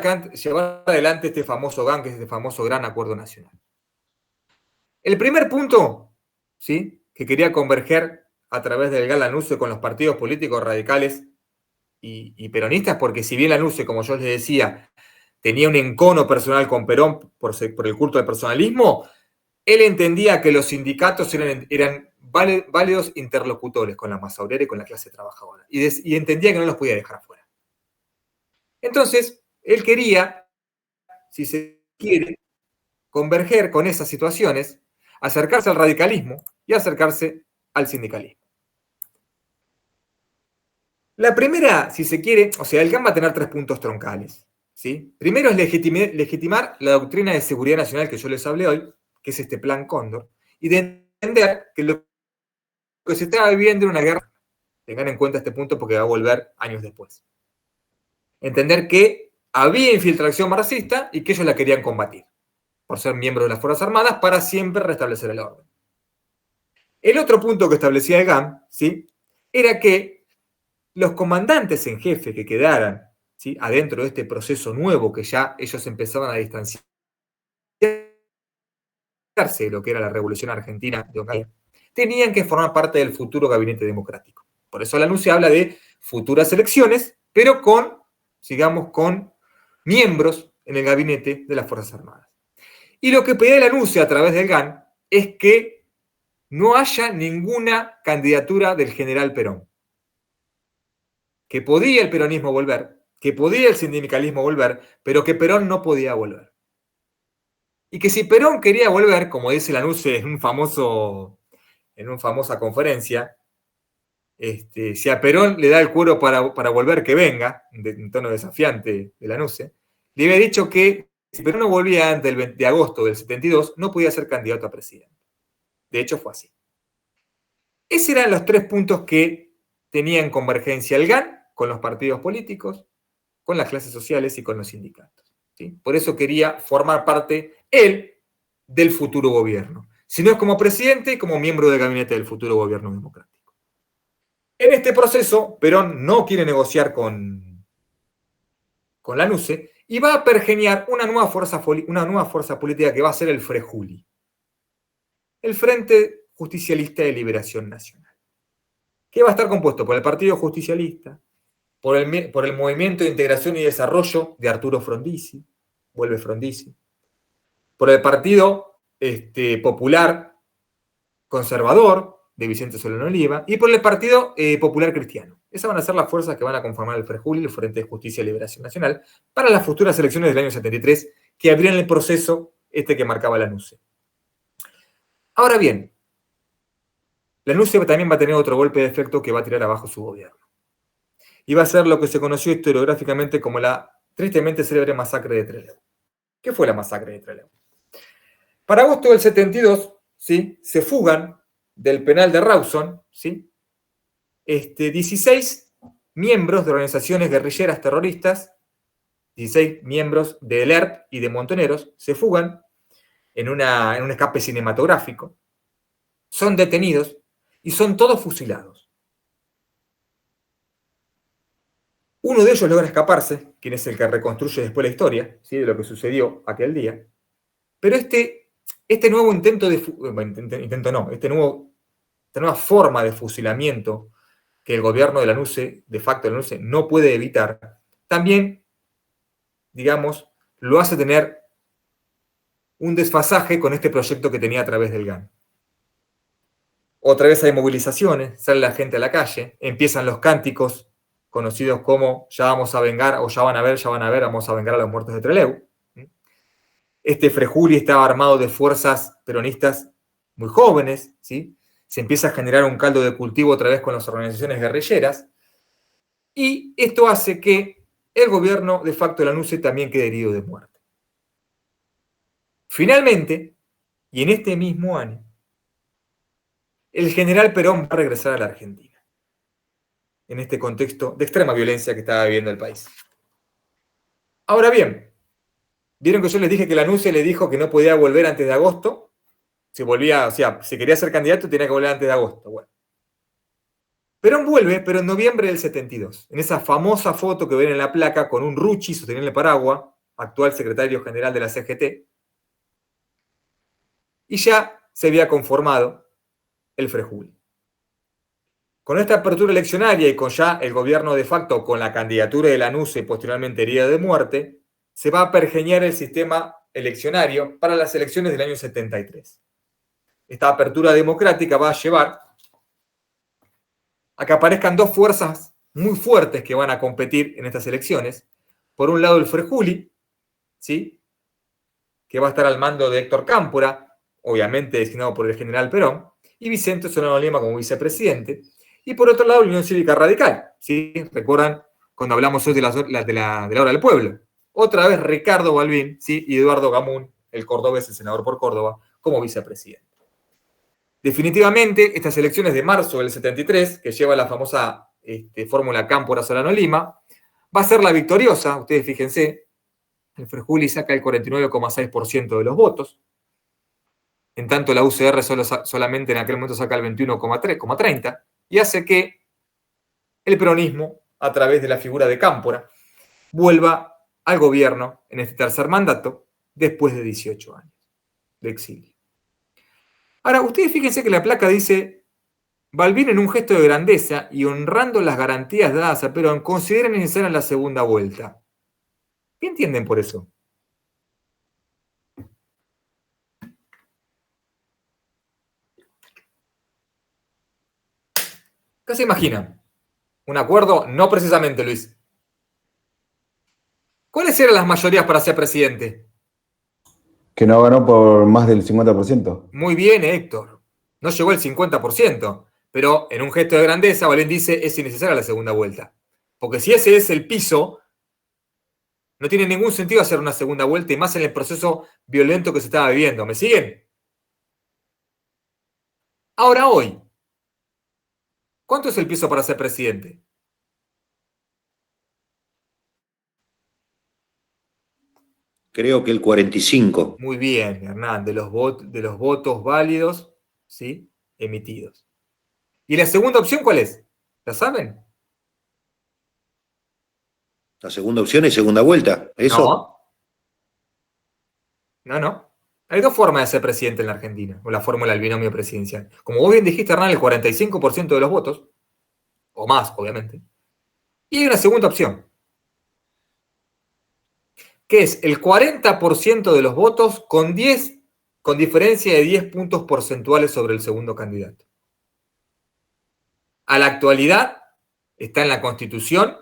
adelante este famoso GAN, que es este famoso Gran Acuerdo Nacional. El primer punto, ¿sí?, que quería converger a través del GAN Lanusse con los partidos políticos radicales y peronistas, porque si bien Lanusse, como yo les decía, tenía un encono personal con Perón por el culto del personalismo, él entendía que los sindicatos eran válidos interlocutores con la masa obrera y con la clase trabajadora, y entendía que no los podía dejar afuera. Entonces, él quería, si se quiere, converger con esas situaciones, acercarse al radicalismo y acercarse al sindicalismo. La primera, si se quiere, o sea, el GAN va a tener 3 puntos troncales, ¿sí? Primero es legitimar la doctrina de seguridad nacional que yo les hablé hoy, que es este Plan Cóndor, y de entender que lo que se estaba viviendo era una guerra. Tengan en cuenta este punto porque va a volver años después. Entender que había infiltración marxista y que ellos la querían combatir, por ser miembros de las Fuerzas Armadas, para siempre restablecer el orden. El otro punto que establecía el GAN, ¿sí?, era que los comandantes en jefe que quedaran, ¿sí?, adentro de este proceso nuevo que ya ellos empezaban a distanciarse de lo que era la Revolución Argentina de Ocampo, tenían que formar parte del futuro gabinete democrático. Por eso Lanusse habla de futuras elecciones, pero con, digamos, con miembros en el gabinete de las Fuerzas Armadas. Y lo que pedía Lanusse a través del GAN es que no haya ninguna candidatura del general Perón. Que podía el peronismo volver, que podía el sindicalismo volver, pero que Perón no podía volver. Y que si Perón quería volver, como dice Lanusse en una famosa conferencia, si a Perón le da el cuero para volver, que venga, en tono desafiante de Lanusse, le había dicho que si Perón no volvía antes del 20 de agosto del 72, no podía ser candidato a presidente. De hecho, fue así. Esos eran los 3 puntos que tenían convergencia el GAN con los partidos políticos, con las clases sociales y con los sindicatos, ¿sí? Por eso quería formar parte él del futuro gobierno. Si no es como presidente, como miembro del gabinete del futuro gobierno democrático. En este proceso, Perón no quiere negociar con Lanusse y va a pergeñar una nueva fuerza política que va a ser el Frejuli, el Frente Justicialista de Liberación Nacional, que va a estar compuesto por el Partido Justicialista, por el Movimiento de Integración y Desarrollo de Arturo Frondizi, vuelve Frondizi, por el Partido Popular Conservador de Vicente Solano Oliva y por el Partido Popular Cristiano. Esas van a ser las fuerzas que van a conformar el Frejuli, el Frente de Justicia y Liberación Nacional, para las futuras elecciones del año 73, que abrían el proceso que marcaba Lanusse. Ahora bien, Lanusse también va a tener otro golpe de efecto que va a tirar abajo su gobierno. Y va a ser lo que se conoció historiográficamente como la tristemente célebre masacre de Trelew. ¿Qué fue la masacre de Trelew? Para agosto del 72, ¿sí?, se fugan del penal de Rawson, ¿sí?, 16 miembros de organizaciones guerrilleras terroristas, 16 miembros del ERP y de Montoneros, se fugan en un escape cinematográfico, son detenidos y son todos fusilados. Uno de ellos logra escaparse, quien es el que reconstruye después la historia, ¿sí?, de lo que sucedió aquel día. Pero esta nueva forma de fusilamiento que el gobierno de Lanusse, de facto de Lanusse, no puede evitar, también, digamos, lo hace tener un desfasaje con este proyecto que tenía a través del GAN. Otra vez hay movilizaciones, sale la gente a la calle, empiezan los cánticos conocidos como ya vamos a vengar, o ya van a ver, vamos a vengar a los muertos de Trelew. Este Frejuli estaba armado de fuerzas peronistas muy jóvenes, ¿sí? Se empieza a generar un caldo de cultivo otra vez con las organizaciones guerrilleras, y esto hace que el gobierno de facto de Lanusse también quede herido de muerte. Finalmente, y en este mismo año, el general Perón va a regresar a la Argentina, en este contexto de extrema violencia que estaba viviendo el país. Ahora bien, Vieron que yo les dije que la NUCE le dijo que no podía volver antes de agosto. Si volvía, o sea, si quería ser candidato tenía que volver antes de agosto. Bueno. Perón vuelve, pero en noviembre del 72. En esa famosa foto que ven en la placa con un Rucci sosteniendo el paraguas, actual secretario general de la CGT. Y ya se había conformado el Frejuli. Con esta apertura eleccionaria y con ya el gobierno de facto con la candidatura de la NUCE y posteriormente herida de muerte, se va a pergeñar el sistema eleccionario para las elecciones del año 73. Esta apertura democrática va a llevar a que aparezcan dos fuerzas muy fuertes que van a competir en estas elecciones. Por un lado el Frejuli, ¿sí?, que va a estar al mando de Héctor Cámpora, obviamente designado por el general Perón, y Vicente Solano Lima como vicepresidente. Y por otro lado, la Unión Cívica Radical. ¿Sí? ¿Recuerdan cuando hablamos hoy de la hora del pueblo? Otra vez Ricardo Balbín, ¿sí?, y Eduardo Gamún, el cordobés, el senador por Córdoba, como vicepresidente. Definitivamente, estas elecciones de marzo del 73, que lleva la famosa fórmula Cámpora-Solano Lima, va a ser la victoriosa. Ustedes fíjense, el Frejuli saca el 49,6% de los votos. En tanto, la UCR solamente en aquel momento saca el 21,30%, y hace que el peronismo, a través de la figura de Cámpora, vuelva al gobierno en este tercer mandato después de 18 años de exilio. Ahora, ustedes fíjense que la placa dice: Balbín, en un gesto de grandeza y honrando las garantías dadas a Perón, considera necesaria la segunda vuelta. ¿Qué entienden por eso? ¿Qué se imaginan? ¿Un acuerdo? No precisamente, Luis. ¿Cuáles eran las mayorías para ser presidente? Que no ganó por más del 50%. Muy bien, Héctor. No llegó al 50%, pero en un gesto de grandeza, Balbín dice: es innecesaria la segunda vuelta. Porque si ese es el piso, no tiene ningún sentido hacer una segunda vuelta, y más en el proceso violento que se estaba viviendo. ¿Me siguen? Ahora, hoy, ¿cuánto es el piso para ser presidente? Creo que el 45. Muy bien, Hernán, de los votos válidos, ¿sí?, emitidos. ¿Y la segunda opción cuál es? ¿La saben? La segunda opción es segunda vuelta. ¿Eso? No. Hay dos formas de ser presidente en la Argentina, con la fórmula del binomio presidencial. Como vos bien dijiste, Hernán, el 45% de los votos, o más, obviamente. Y hay una segunda opción, que es el 40% de los votos con diferencia de 10 puntos porcentuales sobre el segundo candidato. A la actualidad está en la Constitución,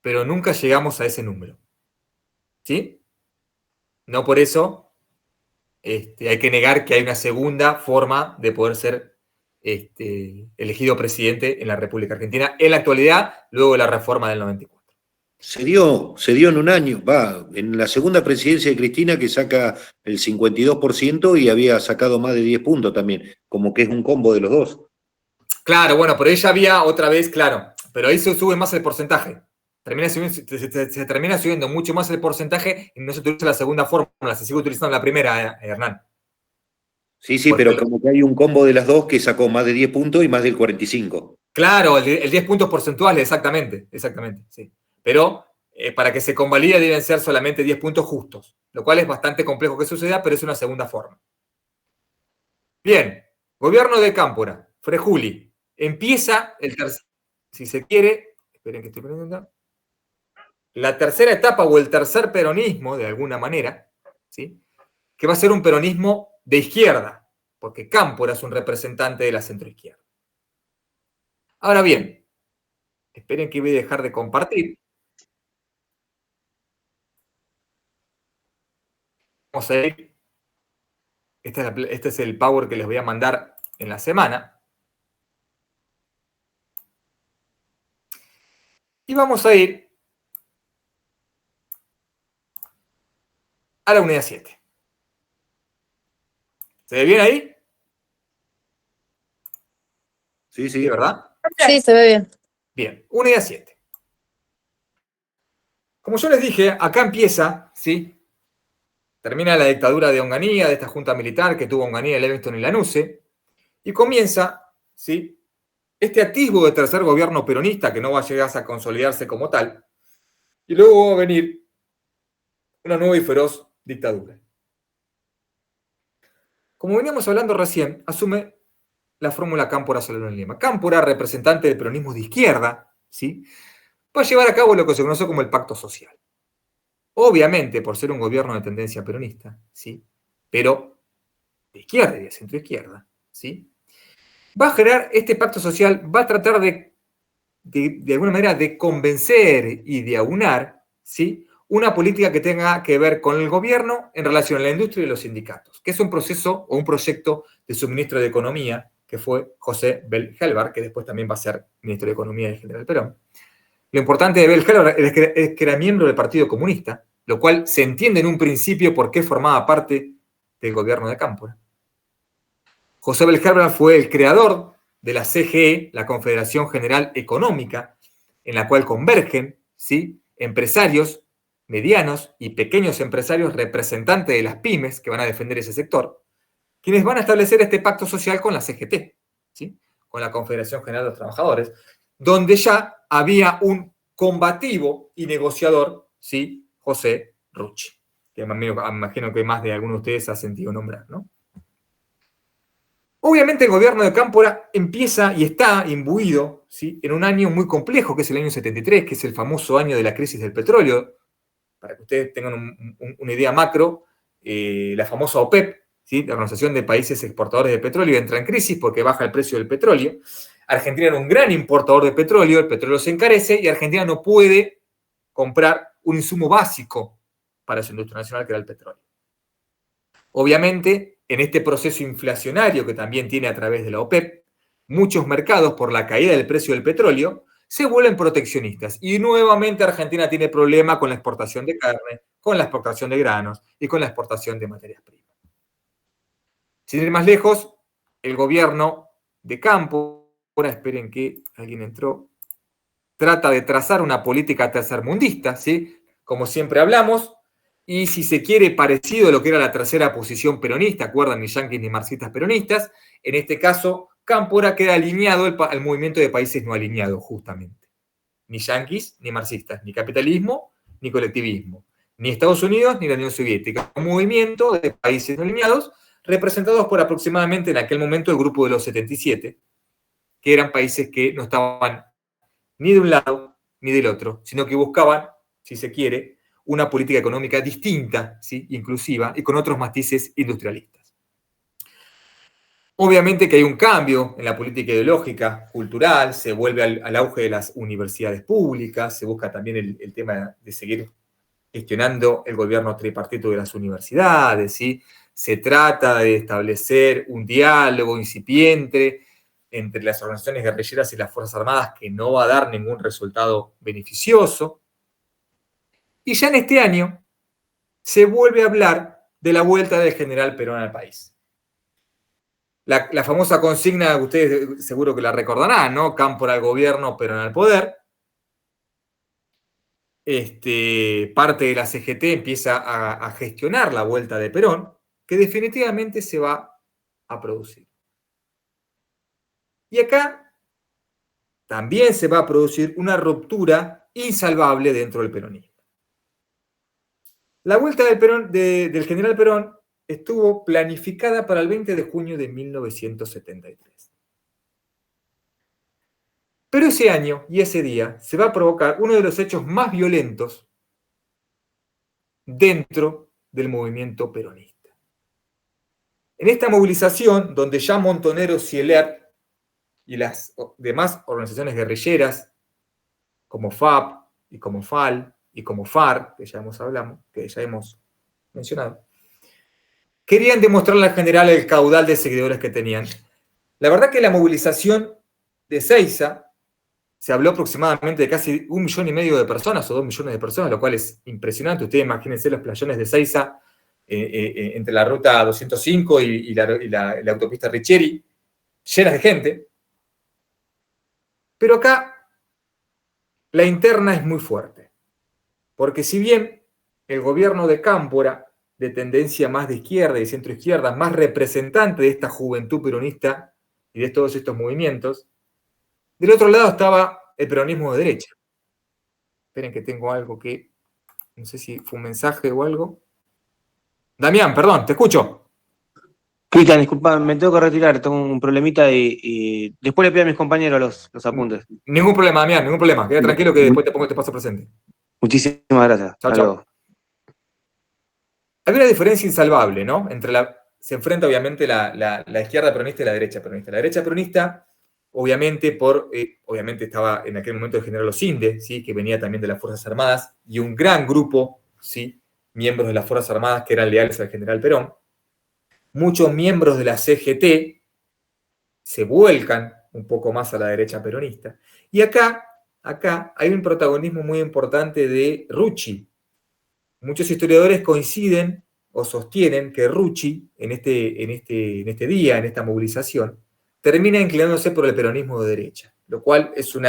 pero nunca llegamos a ese número. ¿Sí? No por eso hay que negar que hay una segunda forma de poder ser elegido presidente en la República Argentina en la actualidad, luego de la reforma del 94. Se dio en un año, en la segunda presidencia de Cristina, que saca el 52% y había sacado más de 10 puntos también, como que es un combo de los dos. Claro, bueno, pero ella había otra vez, claro, pero ahí se sube más el porcentaje. Se termina subiendo mucho más el porcentaje y no se utiliza la segunda fórmula, se sigue utilizando la primera, Hernán. Sí, pero como que hay un combo de las dos que sacó más de 10 puntos y más del 45. Claro, el 10 puntos porcentuales, exactamente, sí. Pero para que se convalide deben ser solamente 10 puntos justos, lo cual es bastante complejo que suceda, pero es una segunda forma. Bien, gobierno de Cámpora, Frejuli, empieza si se quiere, esperen que estoy poniendo, la tercera etapa o el tercer peronismo, de alguna manera, ¿sí?, que va a ser un peronismo de izquierda, porque Cámpora es un representante de la centroizquierda. Ahora bien, esperen que voy a dejar de compartir. Vamos a ir. Este es el power que les voy a mandar en la semana. Y vamos a ir a la unidad 7. ¿Se ve bien ahí? Sí, ¿verdad? Sí, se ve bien. Bien, unidad 7. Como yo les dije, acá empieza, ¿sí?, termina la dictadura de Onganía, de esta junta militar que tuvo Onganía, Livingston y Lanusse, y comienza, ¿sí?, este atisbo de tercer gobierno peronista que no va a llegar a consolidarse como tal, y luego va a venir una nueva y feroz dictadura. Como veníamos hablando recién, asume la fórmula Cámpora Solerón Lima. Cámpora, representante del peronismo de izquierda, ¿sí?, va a llevar a cabo lo que se conoce como el pacto social. Obviamente, por ser un gobierno de tendencia peronista, ¿sí?, pero de izquierda y de centroizquierda, ¿sí?, va a generar este pacto social, va a tratar de alguna manera de convencer y de aunar, ¿sí?, una política que tenga que ver con el gobierno en relación a la industria y los sindicatos, que es un proceso o un proyecto de su ministro de Economía, que fue José Bell Helvar, que después también va a ser ministro de Economía del general Perón. Lo importante de Bell Helvar es que era miembro del Partido Comunista, lo cual se entiende en un principio por qué formaba parte del gobierno de Cámpora. José Bell Helvar fue el creador de la CGE, la Confederación General Económica, en la cual convergen, ¿sí?, empresarios, medianos y pequeños empresarios representantes de las pymes que van a defender ese sector, quienes van a establecer este pacto social con la CGT, ¿sí?, con la Confederación General de los Trabajadores, donde ya había un combativo y negociador, ¿sí?, José Rucci, que me imagino que más de alguno de ustedes ha sentido nombrar, ¿no? Obviamente el gobierno de Cámpora empieza y está imbuido, ¿sí?, en un año muy complejo, que es el año 73, que es el famoso año de la crisis del petróleo. Para que ustedes tengan una idea macro, la famosa OPEP, ¿sí?, la Organización de Países Exportadores de Petróleo, entra en crisis porque baja el precio del petróleo. Argentina era un gran importador de petróleo, el petróleo se encarece y Argentina no puede comprar un insumo básico para su industria nacional, que era el petróleo. Obviamente, en este proceso inflacionario que también tiene a través de la OPEP, muchos mercados, por la caída del precio del petróleo, se vuelven proteccionistas. Y nuevamente Argentina tiene problema con la exportación de carne, con la exportación de granos y con la exportación de materias primas. Sin ir más lejos, el gobierno de Cámpora, esperen que alguien entró, trata de trazar una política tercermundista, ¿sí?, como siempre hablamos, y si se quiere parecido a lo que era la tercera posición peronista, ¿acuerdan? Ni yanquis ni marxistas peronistas. En este caso, Cámpora queda alineado al movimiento de países no alineados, justamente. Ni yanquis ni marxistas, ni capitalismo ni colectivismo, ni Estados Unidos ni la Unión Soviética. Un movimiento de países no alineados representados por aproximadamente en aquel momento el grupo de los 77, que eran países que no estaban ni de un lado ni del otro, sino que buscaban, si se quiere, una política económica distinta, ¿sí?, inclusiva, y con otros matices industrialistas. Obviamente que hay un cambio en la política ideológica, cultural, se vuelve al auge de las universidades públicas, se busca también el tema de seguir gestionando el gobierno tripartito de las universidades, ¿sí? Se trata de establecer un diálogo incipiente entre las organizaciones guerrilleras y las Fuerzas Armadas que no va a dar ningún resultado beneficioso. Y ya en este año se vuelve a hablar de la vuelta del general Perón al país. La famosa consigna, ustedes seguro que la recordarán, ¿no? Cámpora al gobierno, Perón al poder. Parte de la CGT empieza a gestionar la vuelta de Perón, que definitivamente se va a producir. Y acá también se va a producir una ruptura insalvable dentro del peronismo. La vuelta del general Perón estuvo planificada para el 20 de junio de 1973. Pero ese año y ese día se va a provocar uno de los hechos más violentos dentro del movimiento peronista. En esta movilización, donde ya Montoneros, Cieler y las demás organizaciones guerrilleras, como FAP y como FAL y como FARC, que ya hemos mencionado, querían demostrarle al general el caudal de seguidores que tenían. La verdad que la movilización de Seiza, se habló aproximadamente de casi 1,5 millones de personas o 2 millones de personas, lo cual es impresionante. Ustedes imagínense los playones de Seiza entre la ruta 205 y la autopista Richieri, llenas de gente. Pero acá la interna es muy fuerte, porque si bien el gobierno de Cámpora de tendencia más de izquierda y centro-izquierda, más representante de esta juventud peronista y de todos estos movimientos. Del otro lado estaba el peronismo de derecha. Esperen que tengo algo que, no sé si fue un mensaje o algo. Damián, perdón, te escucho. Cristian, disculpa, me tengo que retirar, tengo un problemita y después le pido a mis compañeros los apuntes. Ningún problema, Damián, ningún problema. Queda tranquilo que después te paso presente. Muchísimas gracias. Chao, Hasta chao. luego. Hay una diferencia insalvable, ¿no? Se enfrenta obviamente la izquierda peronista y la derecha peronista. La derecha peronista, obviamente, obviamente estaba en aquel momento el general Osinde, ¿sí? Que venía también de las Fuerzas Armadas, y un gran grupo, ¿sí? Miembros de las Fuerzas Armadas que eran leales al general Perón. Muchos miembros de la CGT se vuelcan un poco más a la derecha peronista. Y acá hay un protagonismo muy importante de Rucci. Muchos historiadores coinciden o sostienen que Rucci, en este día, en esta movilización, termina inclinándose por el peronismo de derecha, lo cual es un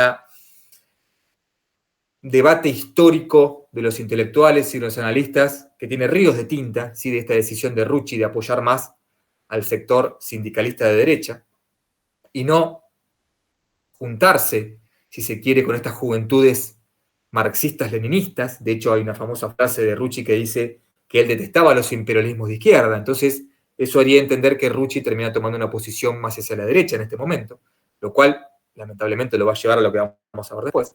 debate histórico de los intelectuales y los analistas que tiene ríos de tinta, ¿sí? De esta decisión de Rucci de apoyar más al sector sindicalista de derecha y no juntarse, si se quiere, con estas juventudes marxistas-leninistas. De hecho, hay una famosa frase de Rucci que dice que él detestaba los imperialismos de izquierda. Entonces, eso haría entender que Rucci termina tomando una posición más hacia la derecha en este momento, lo cual, lamentablemente, lo va a llevar a lo que vamos a ver después.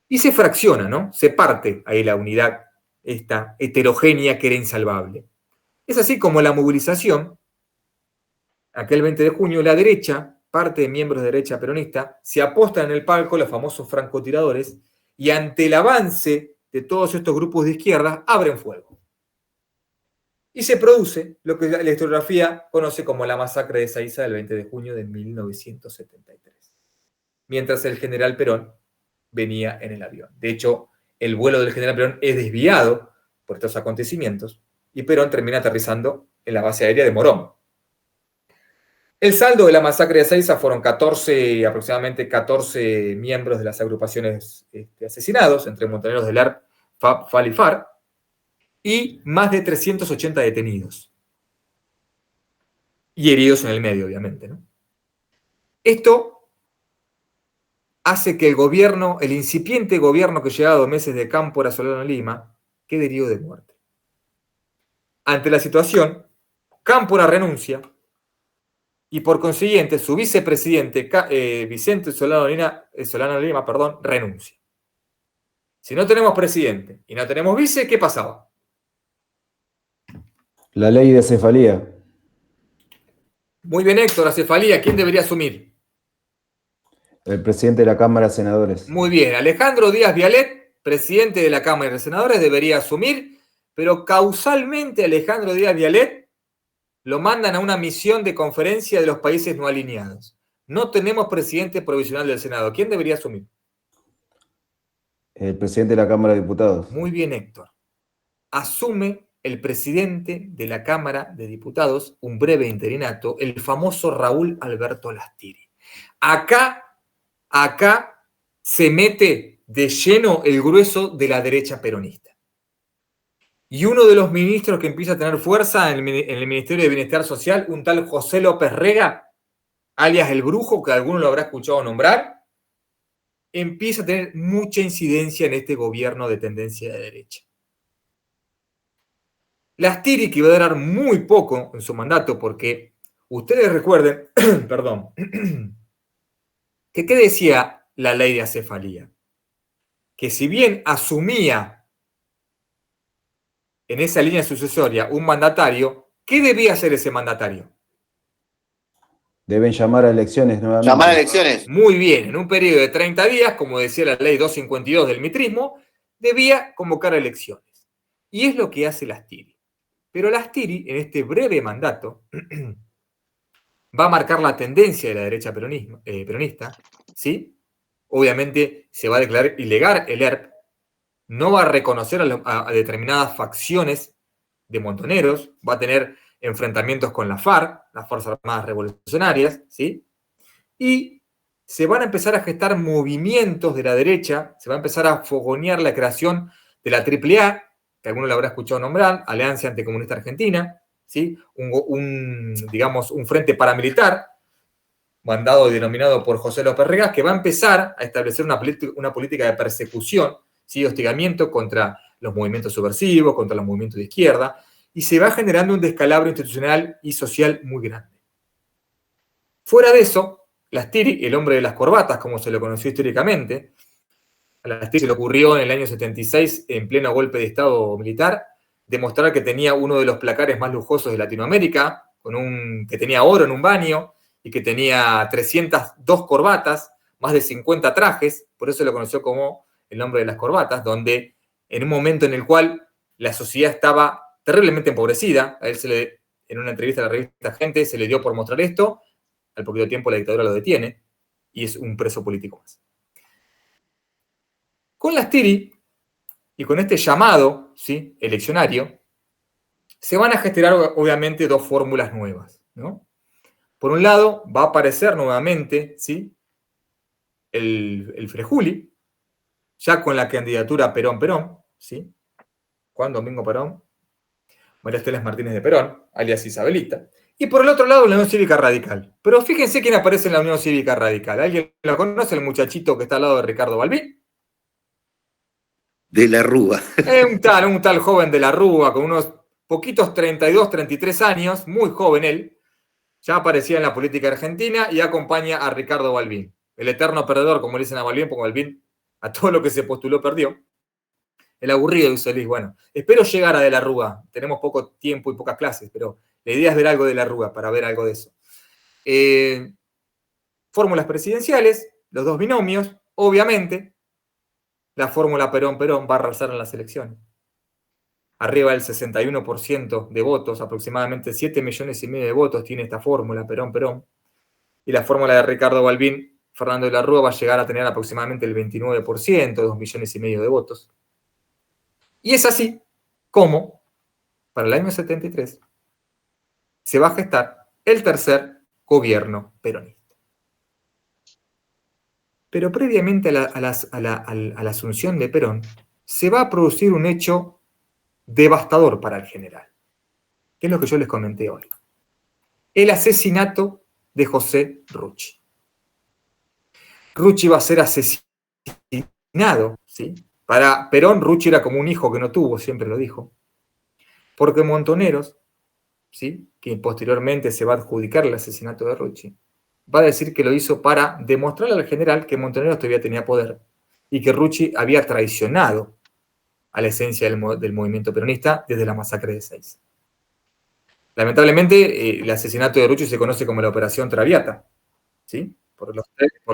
Y se fracciona, ¿no? Se parte ahí la unidad, esta heterogénea que era insalvable. Es así como la movilización, aquel 20 de junio, la derecha, parte de miembros de derecha peronista, se apostan en el palco, los famosos francotiradores, y ante el avance de todos estos grupos de izquierda, abren fuego. Y se produce lo que la historiografía conoce como la masacre de Ezeiza del 20 de junio de 1973, mientras el general Perón venía en el avión. De hecho, el vuelo del general Perón es desviado por estos acontecimientos y Perón termina aterrizando en la base aérea de Morón. El saldo de la masacre de Ezeiza fueron aproximadamente 14 miembros de las agrupaciones asesinados, entre montoneros del ERP, FAP, FAL y FARC, y más de 380 detenidos. Y heridos en el medio, obviamente, ¿no? Esto hace que el incipiente gobierno que llevaba 2 meses de Cámpora, Solano, Lima, quede herido de muerte. Ante la situación, Cámpora renuncia y por consiguiente su vicepresidente, Vicente Solano Lima, renuncia. Si no tenemos presidente y no tenemos vice, ¿qué pasaba? La ley de cefalía. Muy bien, Héctor, la cefalía, ¿quién debería asumir? El presidente de la Cámara de Senadores. Muy bien, Alejandro Díaz Vialet, presidente de la Cámara de Senadores, debería asumir, pero causalmente Alejandro Díaz Vialet lo mandan a una misión de conferencia de los países no alineados. No tenemos presidente provisional del Senado. ¿Quién debería asumir? El presidente de la Cámara de Diputados. Muy bien, Héctor. Asume el presidente de la Cámara de Diputados, un breve interinato, el famoso Raúl Alberto Lastiri. Acá se mete de lleno el grueso de la derecha peronista. Y uno de los ministros que empieza a tener fuerza en el Ministerio de Bienestar Social, un tal José López Rega, alias el Brujo, que alguno lo habrá escuchado nombrar, empieza a tener mucha incidencia en este gobierno de tendencia de derecha. Lastiri, que iba a durar muy poco en su mandato, porque ustedes recuerden, perdón, que ¿qué decía la ley de acefalía? Que si bien asumía en esa línea sucesoria un mandatario, ¿qué debía hacer ese mandatario? Deben llamar a elecciones nuevamente. Llamar a elecciones. Muy bien, en un periodo de 30 días, como decía la ley 252 del mitrismo, debía convocar a elecciones. Y es lo que hace Lastiri. Pero Lastiri, en este breve mandato, va a marcar la tendencia de la derecha peronista, ¿sí? Obviamente se va a declarar ilegal el ERP, no va a reconocer a determinadas facciones de montoneros, va a tener enfrentamientos con la FARC, las Fuerzas Armadas Revolucionarias, ¿sí? Y se van a empezar a gestar movimientos de la derecha, se va a empezar a fogonear la creación de la AAA, que alguno lo habrá escuchado nombrar, Alianza Anticomunista Argentina, ¿sí? Digamos, un frente paramilitar, mandado y denominado por José López Rega, que va a empezar a establecer una política de persecución, ¿sí? Hostigamiento contra los movimientos subversivos, contra los movimientos de izquierda, y se va generando un descalabro institucional y social muy grande. Fuera de eso, Lastiri, el hombre de las corbatas, como se lo conoció históricamente, a Lastiri se le ocurrió en el año 76, en pleno golpe de Estado militar, demostrar que tenía uno de los placares más lujosos de Latinoamérica, que tenía oro en un baño, y que tenía 302 corbatas, más de 50 trajes, por eso lo conoció como el hombre de las corbatas, donde en un momento en el cual la sociedad estaba terriblemente empobrecida, a él en una entrevista a la revista Gente se le dio por mostrar esto, al poquito tiempo la dictadura lo detiene, y es un preso político más. Con Lastiri, y con este llamado, ¿sí?, eleccionario, se van a gestar obviamente dos fórmulas nuevas, ¿no? Por un lado, va a aparecer nuevamente, ¿sí?, el Frejuli, ya con la candidatura Perón-Perón, ¿sí? Juan Domingo Perón, María Estela Martínez de Perón, alias Isabelita. Y por el otro lado, la Unión Cívica Radical. Pero fíjense quién aparece en la Unión Cívica Radical. ¿Alguien lo conoce? El muchachito que está al lado de Ricardo Balbín. De la Rúa. Un tal joven de la Rúa, con unos poquitos 32, 33 años, muy joven él. Ya aparecía en la política argentina y acompaña a Ricardo Balbín. El eterno perdedor, como le dicen a Balbín, porque Balbín a todo lo que se postuló perdió. El aburrido de Solís. Bueno, espero llegar a De la Rúa. Tenemos poco tiempo y pocas clases, pero la idea es ver algo de la Rúa para ver algo de eso. Fórmulas presidenciales, los dos binomios, obviamente. La fórmula Perón-Perón va a arrasar en las elecciones. Arriba del 61% de votos, aproximadamente 7,5 millones de votos tiene esta fórmula Perón-Perón. Y la fórmula de Ricardo Balbín, Fernando de la Rúa, va a llegar a tener aproximadamente el 29%, 2,5 millones de votos. Y es así como, para el año 73, se va a gestar el tercer gobierno peronista. Pero previamente a la asunción de Perón, se va a producir un hecho devastador para el general, que es lo que yo les comenté hoy. El asesinato de José Rucci. Rucci va a ser asesinado, ¿sí? Para Perón, Rucci era como un hijo que no tuvo, siempre lo dijo, porque Montoneros, ¿sí?, que posteriormente se va a adjudicar el asesinato de Rucci, va a decir que lo hizo para demostrarle al general que Montoneros todavía tenía poder y que Rucci había traicionado a la esencia del movimiento peronista desde la masacre de Seiza. Lamentablemente, el asesinato de Rucci se conoce como la Operación Traviata, ¿sí?, por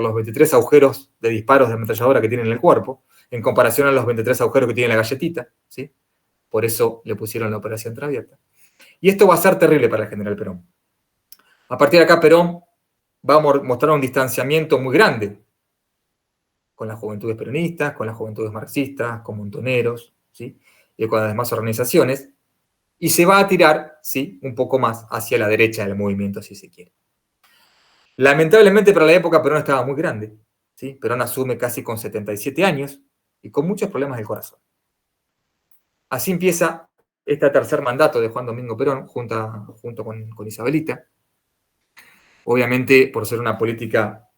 los 23 agujeros de disparos de ametralladora que tiene en el cuerpo, en comparación a los 23 agujeros que tiene la galletita, ¿sí? Por eso le pusieron la Operación Traviata. Y esto va a ser terrible para el general Perón. A partir de acá, Perón va a mostrar un distanciamiento muy grande con las juventudes peronistas, con las juventudes marxistas, con Montoneros, ¿sí?, y con las demás organizaciones, y se va a tirar, ¿sí?, un poco más hacia la derecha del movimiento, si se quiere. Lamentablemente para la época Perón estaba muy grande, ¿sí? Perón asume casi con 77 años y con muchos problemas del corazón. Así empieza este tercer mandato de Juan Domingo Perón junto con Isabelita. Obviamente, por ser una política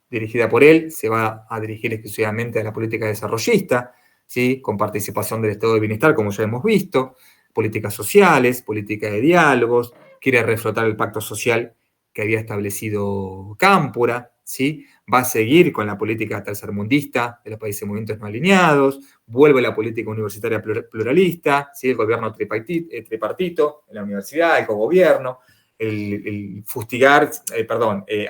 dirigida por él, se va a dirigir exclusivamente a la política desarrollista, ¿sí?, con participación del Estado de Bienestar, como ya hemos visto, políticas sociales, política de diálogos, quiere reflotar el pacto social que había establecido Cámpora, ¿sí? Va a seguir con la política tercermundista de los países y movimientos no alineados, vuelve la política universitaria pluralista, ¿sí?, el gobierno tripartito en la universidad, el cogobierno,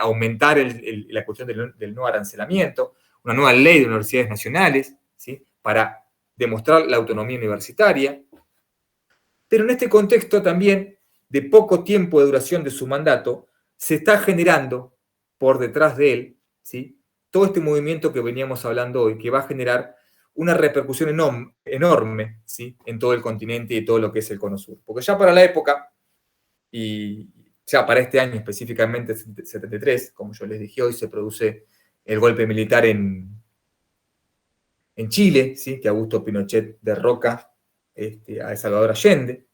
aumentar la cuestión del no arancelamiento, una nueva ley de universidades nacionales, ¿sí?, para demostrar la autonomía universitaria. Pero en este contexto también, de poco tiempo de duración de su mandato, se está generando por detrás de él, ¿sí?, todo este movimiento que veníamos hablando hoy, que va a generar una repercusión enorme, ¿sí?, en todo el continente y todo lo que es el Cono Sur. Porque ya para la época, y ya para este año específicamente, 73, como yo les dije hoy, se produce el golpe militar en Chile, ¿sí?, que Augusto Pinochet derroca a Salvador Allende.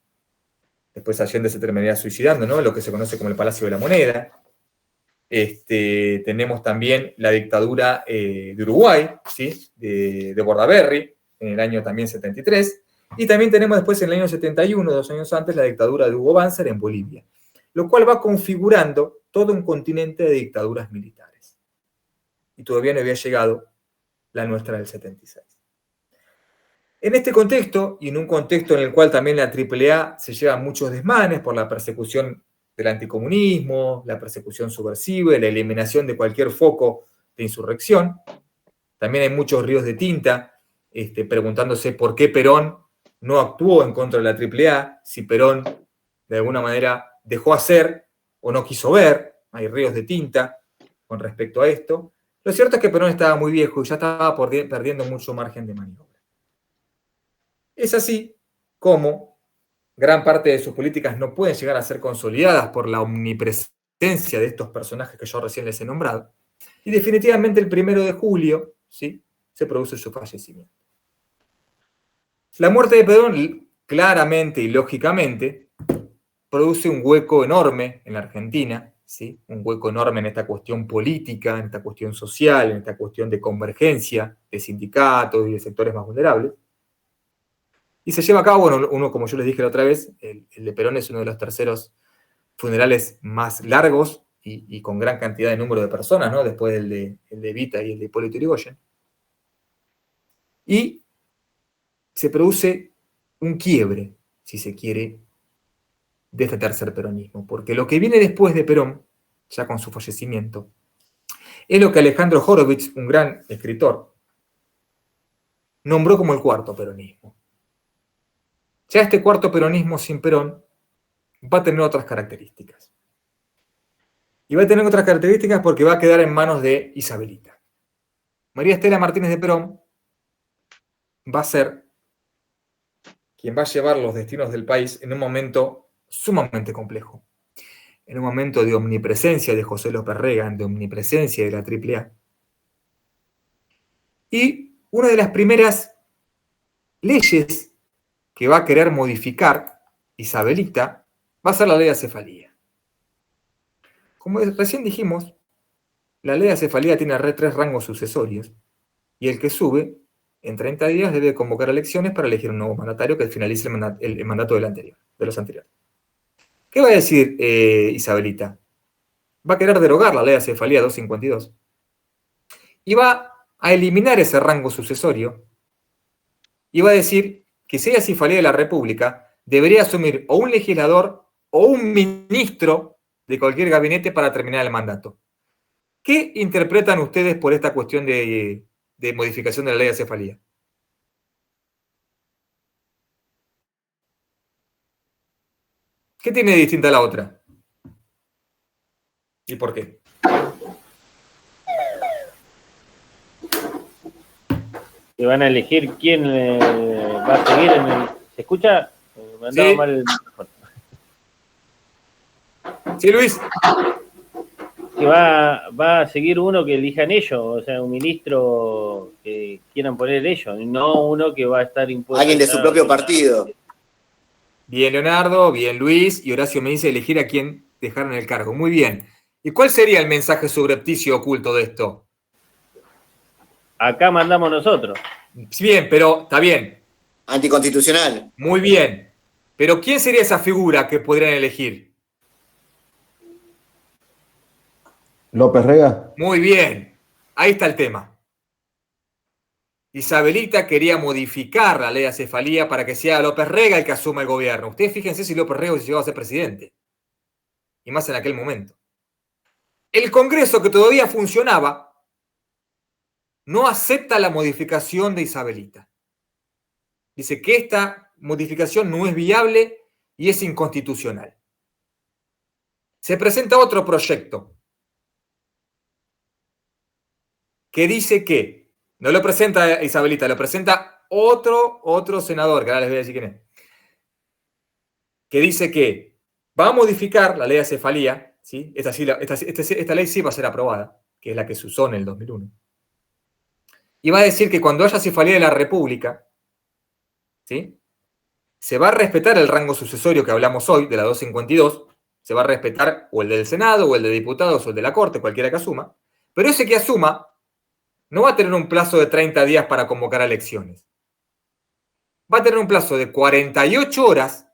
Después Allende se terminaría suicidando, ¿no? Lo que se conoce como el Palacio de la Moneda. Tenemos también la dictadura de Uruguay, ¿sí? de Bordaberry, en el año también 73. Y también tenemos después en el año 71, 2 años antes, la dictadura de Hugo Banzer en Bolivia. Lo cual va configurando todo un continente de dictaduras militares. Y todavía no había llegado la nuestra del 76. En este contexto, y en un contexto en el cual también la AAA se lleva muchos desmanes por la persecución del anticomunismo, la persecución subversiva, la eliminación de cualquier foco de insurrección, también hay muchos ríos de tinta preguntándose por qué Perón no actuó en contra de la AAA, si Perón de alguna manera dejó hacer o no quiso ver, hay ríos de tinta con respecto a esto. Lo cierto es que Perón estaba muy viejo y ya estaba perdiendo mucho margen de maniobra. Es así como gran parte de sus políticas no pueden llegar a ser consolidadas por la omnipresencia de estos personajes que yo recién les he nombrado. Y definitivamente el 1 de julio, ¿sí?, se produce su fallecimiento. La muerte de Perón, claramente y lógicamente, produce un hueco enorme en la Argentina, ¿sí?, un hueco enorme en esta cuestión política, en esta cuestión social, en esta cuestión de convergencia de sindicatos y de sectores más vulnerables. Y se lleva a cabo, bueno, uno, como yo les dije la otra vez, el de Perón es uno de los terceros funerales más largos y con gran cantidad de número de personas, ¿no? Después el de Evita y el de Hipólito Yrigoyen. Y se produce un quiebre, si se quiere, de este tercer peronismo, porque lo que viene después de Perón, ya con su fallecimiento, es lo que Alejandro Horowitz, un gran escritor, nombró como el cuarto peronismo. Ya este cuarto peronismo sin Perón va a tener otras características. Y va a tener otras características porque va a quedar en manos de Isabelita. María Estela Martínez de Perón va a ser quien va a llevar los destinos del país en un momento sumamente complejo. En un momento de omnipresencia de José López Reagan, de omnipresencia de la AAA. Y una de las primeras leyes que va a querer modificar Isabelita va a ser la ley de acefalía. Como recién dijimos, la ley de acefalía tiene 3 rangos sucesorios y el que sube en 30 días debe convocar elecciones para elegir un nuevo mandatario que finalice el mandato de los anteriores. ¿Qué va a decir Isabelita? Va a querer derogar la ley de acefalía 252 y va a eliminar ese rango sucesorio y va a decir que si hay acefalía de la República, debería asumir o un legislador o un ministro de cualquier gabinete para terminar el mandato. ¿Qué interpretan ustedes por esta cuestión de modificación de la ley de acefalía? ¿Qué tiene de distinta a la otra? ¿Y por qué? Que van a elegir quién va a seguir en el... ¿Se escucha? Me andaba Sí. mal el micrófono. Sí, Luis. Que va a seguir uno que elijan ellos, o sea, un ministro que quieran poner ellos, y no uno que va a estar impuesto. Alguien de su propio partido. Bien, Leonardo, bien, Luis, y Horacio me dice elegir a quién dejar en el cargo. Muy bien. ¿Y cuál sería el mensaje subrepticio oculto de esto? Acá mandamos nosotros. Bien, pero está bien. Anticonstitucional. Muy bien. Pero ¿quién sería esa figura que podrían elegir? López Rega. Muy bien. Ahí está el tema. Isabelita quería modificar la ley de acefalía para que sea López Rega el que asuma el gobierno. Ustedes fíjense si López Rega hubiese llegado a ser presidente. Y más en aquel momento. El Congreso, que todavía funcionaba, no acepta la modificación de Isabelita. Dice que esta modificación no es viable y es inconstitucional. Se presenta otro proyecto que dice que, no lo presenta Isabelita, lo presenta otro senador, que ahora les voy a decir quién es, que dice que va a modificar la ley de acefalía, ¿sí? Esta ley sí va a ser aprobada, que es la que se usó en el 2001. Y va a decir que cuando haya acefalía de la República, ¿sí?, se va a respetar el rango sucesorio que hablamos hoy, de la 252, se va a respetar o el del Senado, o el de diputados, o el de la Corte, cualquiera que asuma, pero ese que asuma no va a tener un plazo de 30 días para convocar a elecciones. Va a tener un plazo de 48 horas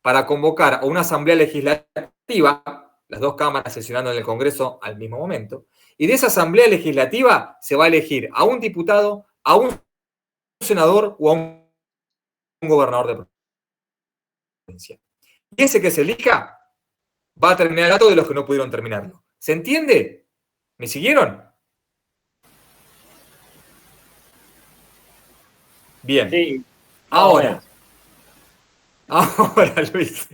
para convocar a una asamblea legislativa, las dos cámaras sesionando en el Congreso al mismo momento, y de esa asamblea legislativa se va a elegir a un diputado, a un senador o a un gobernador de provincia. Y ese que se elija va a terminar el dato de los que no pudieron terminarlo. ¿Se entiende? ¿Me siguieron? Bien. Sí. Ahora, Luis.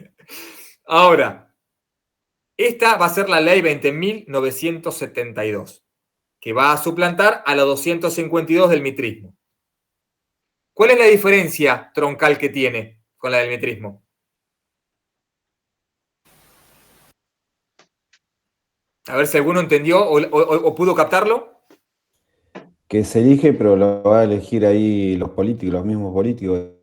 Ahora, esta va a ser la ley 20.972, que va a suplantar a la 252 del mitrismo. ¿Cuál es la diferencia troncal que tiene con la del mitrismo? A ver si alguno entendió o pudo captarlo. Que se elige, pero lo va a elegir ahí los políticos, los mismos políticos.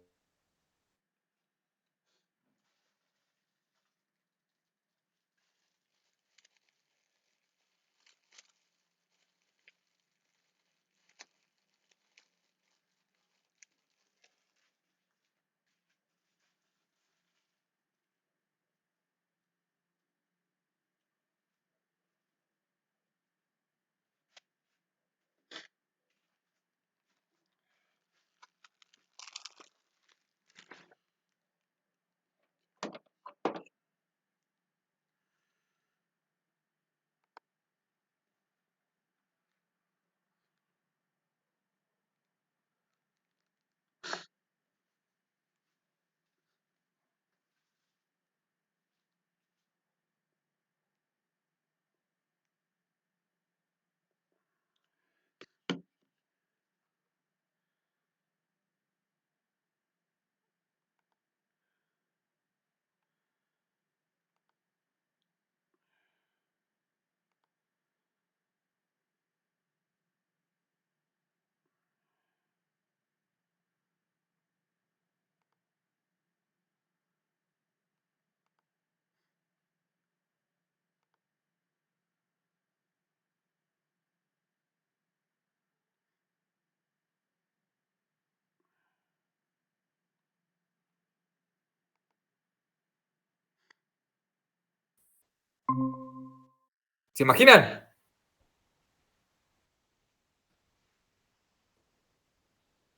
¿Se imaginan?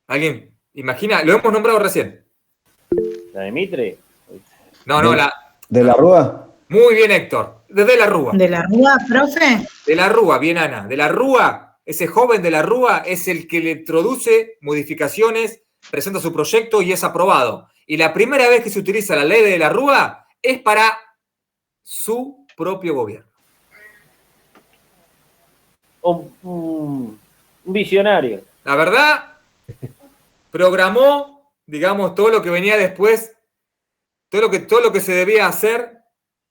¿Alguien imagina? Lo hemos nombrado recién. ¿La de Mitre? No, ¿De la Rúa? Muy bien, Héctor. De la Rúa. ¿De la Rúa, profe? De la Rúa, bien, Ana. De la Rúa, ese joven de la Rúa es el que le introduce modificaciones, presenta su proyecto y es aprobado. Y la primera vez que se utiliza la ley de la Rúa es para su propio gobierno. Un visionario. La verdad, programó, digamos, todo lo que venía después, todo lo que se debía hacer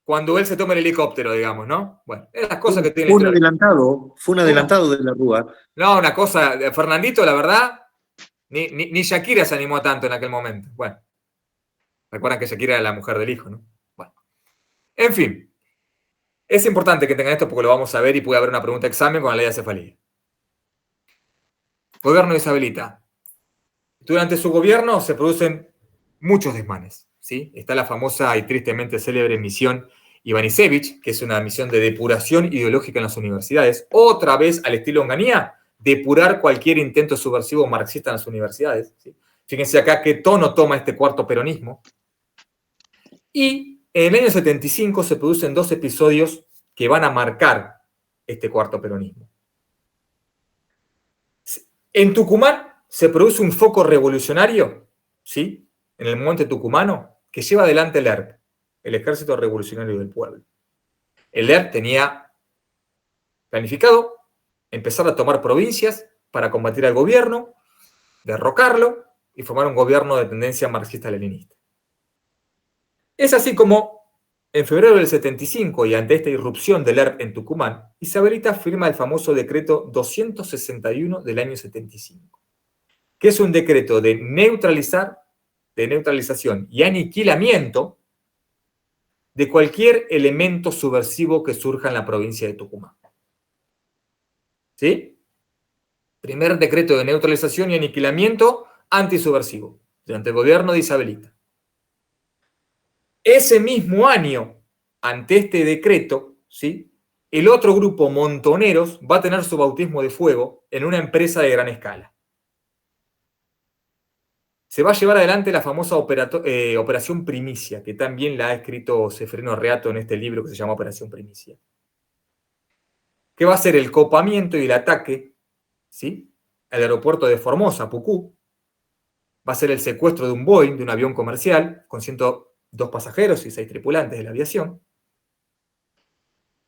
cuando él se toma el helicóptero, digamos, ¿no? Bueno, es las cosas que tiene Fue un adelantado de la Rúa. No, una cosa, Fernandito, la verdad, ni Shakira se animó tanto en aquel momento. Bueno, recuerdan que Shakira era la mujer del hijo, ¿no? Bueno, en fin, es importante que tengan esto porque lo vamos a ver y puede haber una pregunta de examen con la ley de acefalía. Gobierno de Isabelita. Durante su gobierno se producen muchos desmanes, ¿sí? Está la famosa y tristemente célebre misión Ivanišević, que es una misión de depuración ideológica en las universidades, otra vez al estilo Onganía, depurar cualquier intento subversivo marxista en las universidades, ¿sí? Fíjense acá qué tono toma este cuarto peronismo. Y en el año 75 se producen dos episodios que van a marcar este cuarto peronismo. En Tucumán se produce un foco revolucionario, ¿sí? En el monte tucumano, que lleva adelante el ERP, el Ejército Revolucionario del Pueblo. El ERP tenía planificado empezar a tomar provincias para combatir al gobierno, derrocarlo y formar un gobierno de tendencia marxista-leninista. Es así como en febrero del 75 y ante esta irrupción del ERP en Tucumán, Isabelita firma el famoso decreto 261 del año 75, que es un decreto de neutralizar de neutralización y aniquilamiento de cualquier elemento subversivo que surja en la provincia de Tucumán. ¿Sí? Primer decreto de neutralización y aniquilamiento antisubversivo durante el gobierno de Isabelita. Ese mismo año, ante este decreto, ¿sí?, el otro grupo, Montoneros, va a tener su bautismo de fuego en una empresa de gran escala. Se va a llevar adelante la famosa Operación Primicia, que también la ha escrito Sefreno Reato en este libro que se llama Operación Primicia, que va a ser el copamiento y el ataque, ¿sí?, al aeropuerto de Formosa, Pucú. Va a ser el secuestro de un Boeing, de un avión comercial, con 102 pasajeros y 6 tripulantes de la aviación.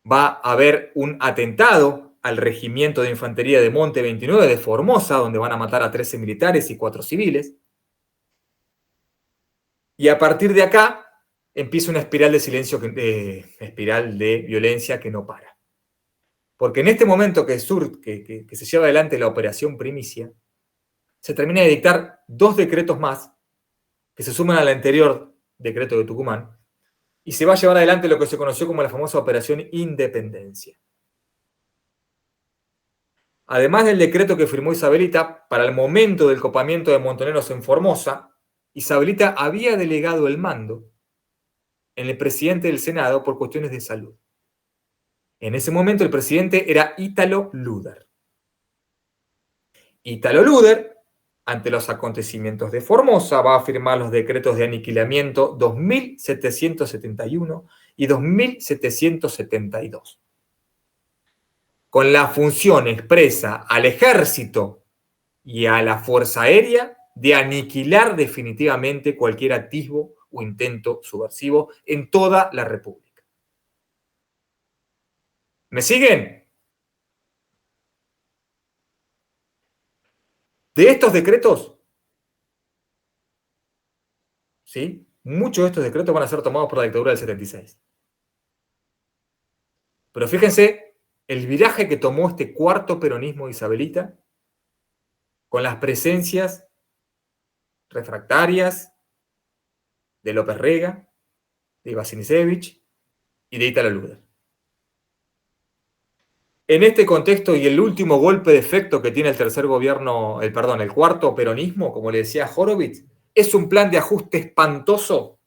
Va a haber un atentado al regimiento de infantería de Monte 29 de Formosa, donde van a matar a 13 militares y 4 civiles. Y a partir de acá empieza una espiral de silencio, espiral de violencia que no para. Porque en este momento que se lleva adelante la Operación Primicia, se termina de dictar 2 decretos más que se suman al anterior decreto de Tucumán, y se va a llevar adelante lo que se conoció como la famosa Operación Independencia. Además del decreto que firmó Isabelita, para el momento del copamiento de Montoneros en Formosa, Isabelita había delegado el mando en el presidente del Senado por cuestiones de salud. En ese momento el presidente era Ítalo Luder. Ítalo Luder, ante los acontecimientos de Formosa, va a firmar los decretos de aniquilamiento 2771 y 2772, con la función expresa al ejército y a la fuerza aérea de aniquilar definitivamente cualquier atisbo o intento subversivo en toda la República. ¿Me siguen? De estos decretos, ¿sí?, muchos de estos decretos van a ser tomados por la dictadura del 76. Pero fíjense el viraje que tomó este cuarto peronismo isabelita con las presencias refractarias de López Rega, de Vacinisevich y de Ítalo Luder. En este contexto y el último golpe de efecto que tiene el cuarto peronismo, como le decía Horowitz, es un plan de ajuste espantoso,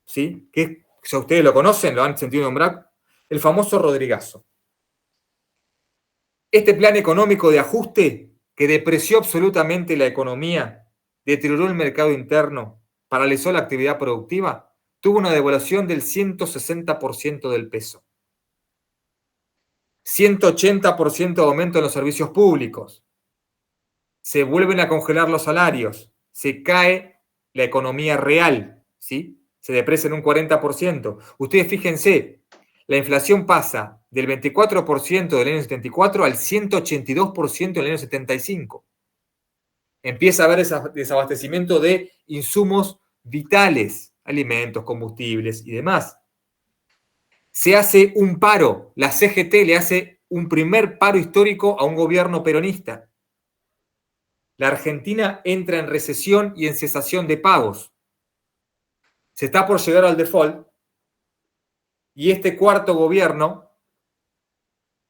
¿sí?, que si ustedes lo conocen, lo han sentido nombrar, el famoso Rodrigazo. Este plan económico de ajuste que depreció absolutamente la economía, deterioró el mercado interno, paralizó la actividad productiva, tuvo una devaluación del 160% del peso. 180% de aumento en los servicios públicos. Se vuelven a congelar los salarios. Se cae la economía real, ¿sí? Se deprecia en un 40%. Ustedes fíjense, la inflación pasa del 24% del año 74 al 182% del año 75. Empieza a haber desabastecimiento de insumos vitales, alimentos, combustibles y demás. Se hace un paro, la CGT le hace un primer paro histórico a un gobierno peronista. La Argentina entra en recesión y en cesación de pagos. Se está por llegar al default y este cuarto gobierno,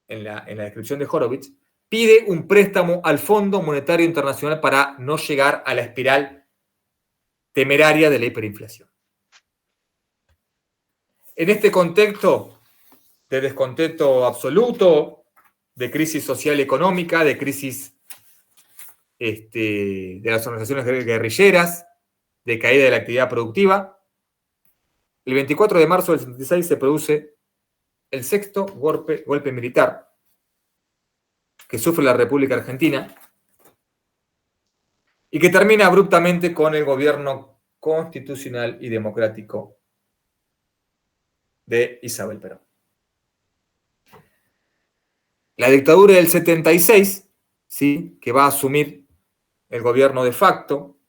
en la descripción de Horowitz, pide un préstamo al Fondo Monetario Internacional para no llegar a la espiral temeraria de la hiperinflación. En este contexto de descontento absoluto, de crisis social y económica, de crisis de las organizaciones guerrilleras, de caída de la actividad productiva, el 24 de marzo del 76 se produce el sexto golpe militar que sufre la República Argentina y que termina abruptamente con el gobierno constitucional y democrático de Isabel Perón. La dictadura del 76, ¿sí?, que va a asumir el gobierno de facto,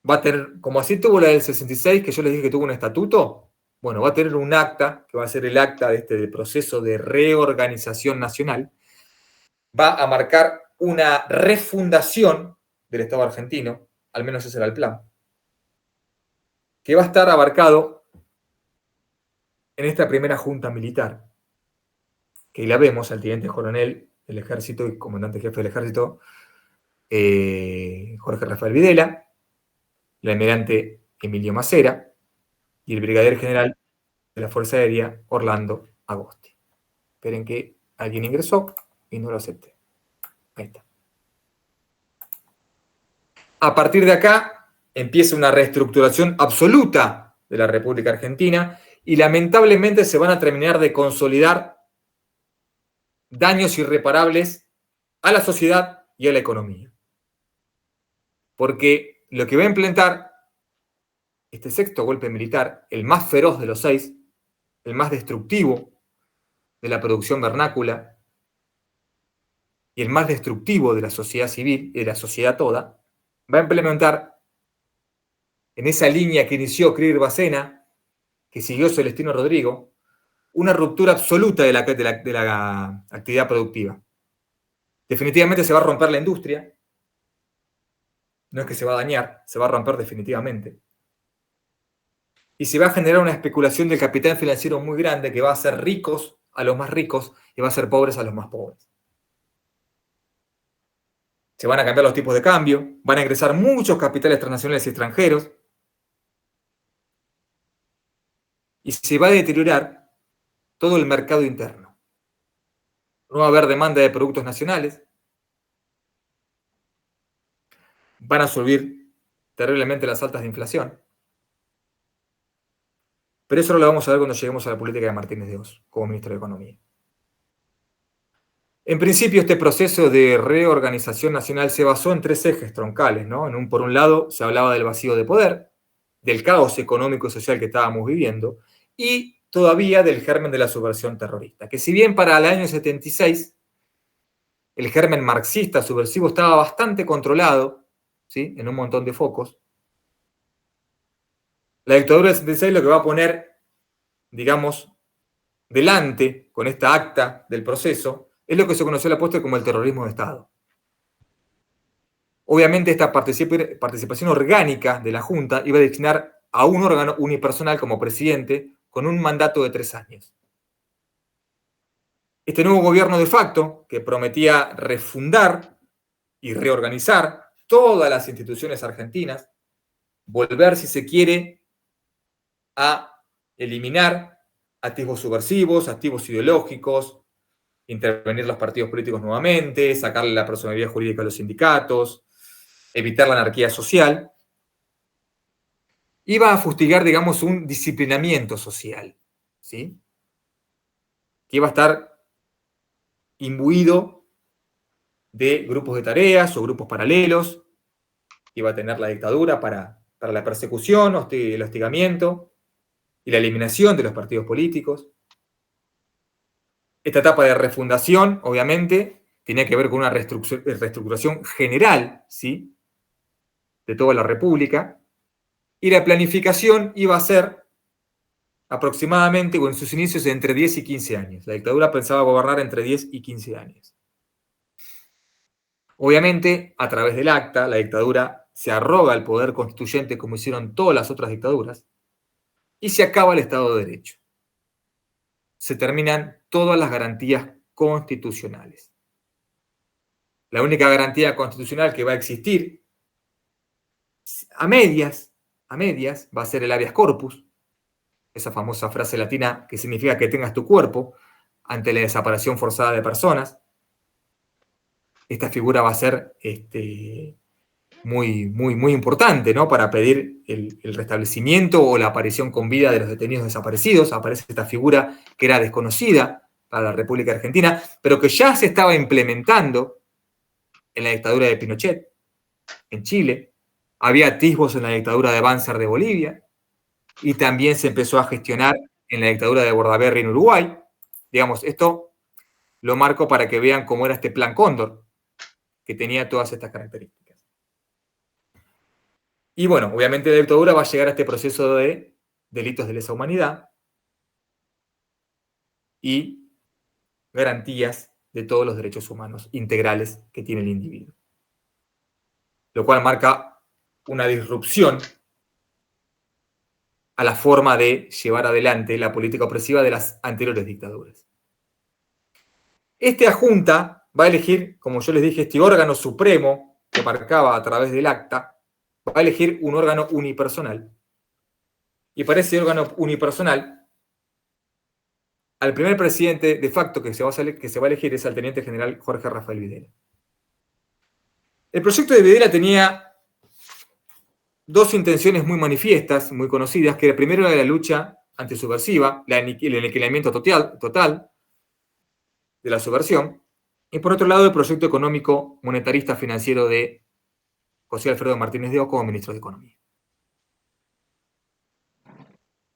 va a tener, como así tuvo la del 66, que yo les dije que tuvo un estatuto, bueno, va a tener un acta, que va a ser el acta del proceso de reorganización nacional, va a marcar una refundación del Estado argentino, al menos ese era el plan, que va a estar abarcado en esta primera junta militar, que la vemos al teniente coronel del ejército y comandante jefe del ejército, Jorge Rafael Videla, el almirante Emilio Macera y el brigadier general de la Fuerza Aérea, Orlando Agosti. Esperen que alguien ingresó y no lo acepté. Ahí está. A partir de acá empieza una reestructuración absoluta de la República Argentina y lamentablemente se van a terminar de consolidar daños irreparables a la sociedad y a la economía. Porque lo que va a implementar este sexto golpe militar, el más feroz de los 6, el más destructivo de la producción vernácula y el más destructivo de la sociedad civil y de la sociedad toda, va a implementar en esa línea que inició Krier Bacena, que siguió Celestino Rodrigo, una ruptura absoluta de la actividad productiva. Definitivamente se va a romper la industria. No es que se va a dañar, se va a romper definitivamente. Y se va a generar una especulación del capital financiero muy grande que va a hacer ricos a los más ricos y va a hacer pobres a los más pobres. Se van a cambiar los tipos de cambio, van a ingresar muchos capitales transnacionales y extranjeros y se va a deteriorar todo el mercado interno. No va a haber demanda de productos nacionales, van a subir terriblemente las altas de inflación. Pero eso lo vamos a ver cuando lleguemos a la política de Martínez de Hoz como ministro de Economía. En principio, este proceso de reorganización nacional se basó en 3 ejes troncales, ¿no? Por un lado, se hablaba del vacío de poder, del caos económico y social que estábamos viviendo, y todavía del germen de la subversión terrorista, que si bien para el año 76 el germen marxista subversivo estaba bastante controlado, ¿sí?, en un montón de focos, la dictadura del 76 lo que va a poner, digamos, delante con esta acta del proceso es lo que se conoció a la postre como el terrorismo de Estado. Obviamente esta participación orgánica de la Junta iba a designar a un órgano unipersonal como presidente con un mandato de 3 años. Este nuevo gobierno de facto, que prometía refundar y reorganizar todas las instituciones argentinas, volver, si se quiere, a eliminar atisbos subversivos, activos ideológicos, intervenir los partidos políticos nuevamente, sacarle la personalidad jurídica a los sindicatos, evitar la anarquía social, iba a fustigar, digamos, un disciplinamiento social, ¿sí?, que iba a estar imbuido de grupos de tareas o grupos paralelos, que iba a tener la dictadura para la persecución, el hostigamiento y la eliminación de los partidos políticos. Esta etapa de refundación, obviamente, tenía que ver con una reestructuración general, ¿sí?, de toda la República, y la planificación iba a ser aproximadamente, o en sus inicios, entre 10 y 15 años. La dictadura pensaba gobernar entre 10 y 15 años. Obviamente, a través del acta, la dictadura se arroga el poder constituyente como hicieron todas las otras dictaduras, y se acaba el Estado de Derecho. Se terminan todas las garantías constitucionales. La única garantía constitucional que va a existir a medias, va a ser el habeas corpus, esa famosa frase latina que significa que tengas tu cuerpo ante la desaparición forzada de personas. Esta figura va a ser muy importante, ¿no?, para pedir el restablecimiento o la aparición con vida de los detenidos desaparecidos. Aparece esta figura que era desconocida para la República Argentina, pero que ya se estaba implementando en la dictadura de Pinochet, en Chile. Había atisbos en la dictadura de Banzer de Bolivia, y también se empezó a gestionar en la dictadura de Bordaberry en Uruguay. Digamos, esto lo marco para que vean cómo era este plan Cóndor, que tenía todas estas características. Y bueno, obviamente la dictadura va a llegar a este proceso de delitos de lesa humanidad y garantías de todos los derechos humanos integrales que tiene el individuo. Lo cual marca una disrupción a la forma de llevar adelante la política opresiva de las anteriores dictaduras. Esta junta va a elegir, como yo les dije, este órgano supremo que marcaba a través del acta, va a elegir un órgano unipersonal. Y para ese órgano unipersonal, al primer presidente de facto que se va a elegir es al teniente general Jorge Rafael Videla. El proyecto de Videla tenía dos intenciones muy manifiestas, muy conocidas, que primero era la lucha antisubversiva, el aniquilamiento total de la subversión, y por otro lado el proyecto económico monetarista financiero de José Alfredo Martínez de Oz como ministro de Economía.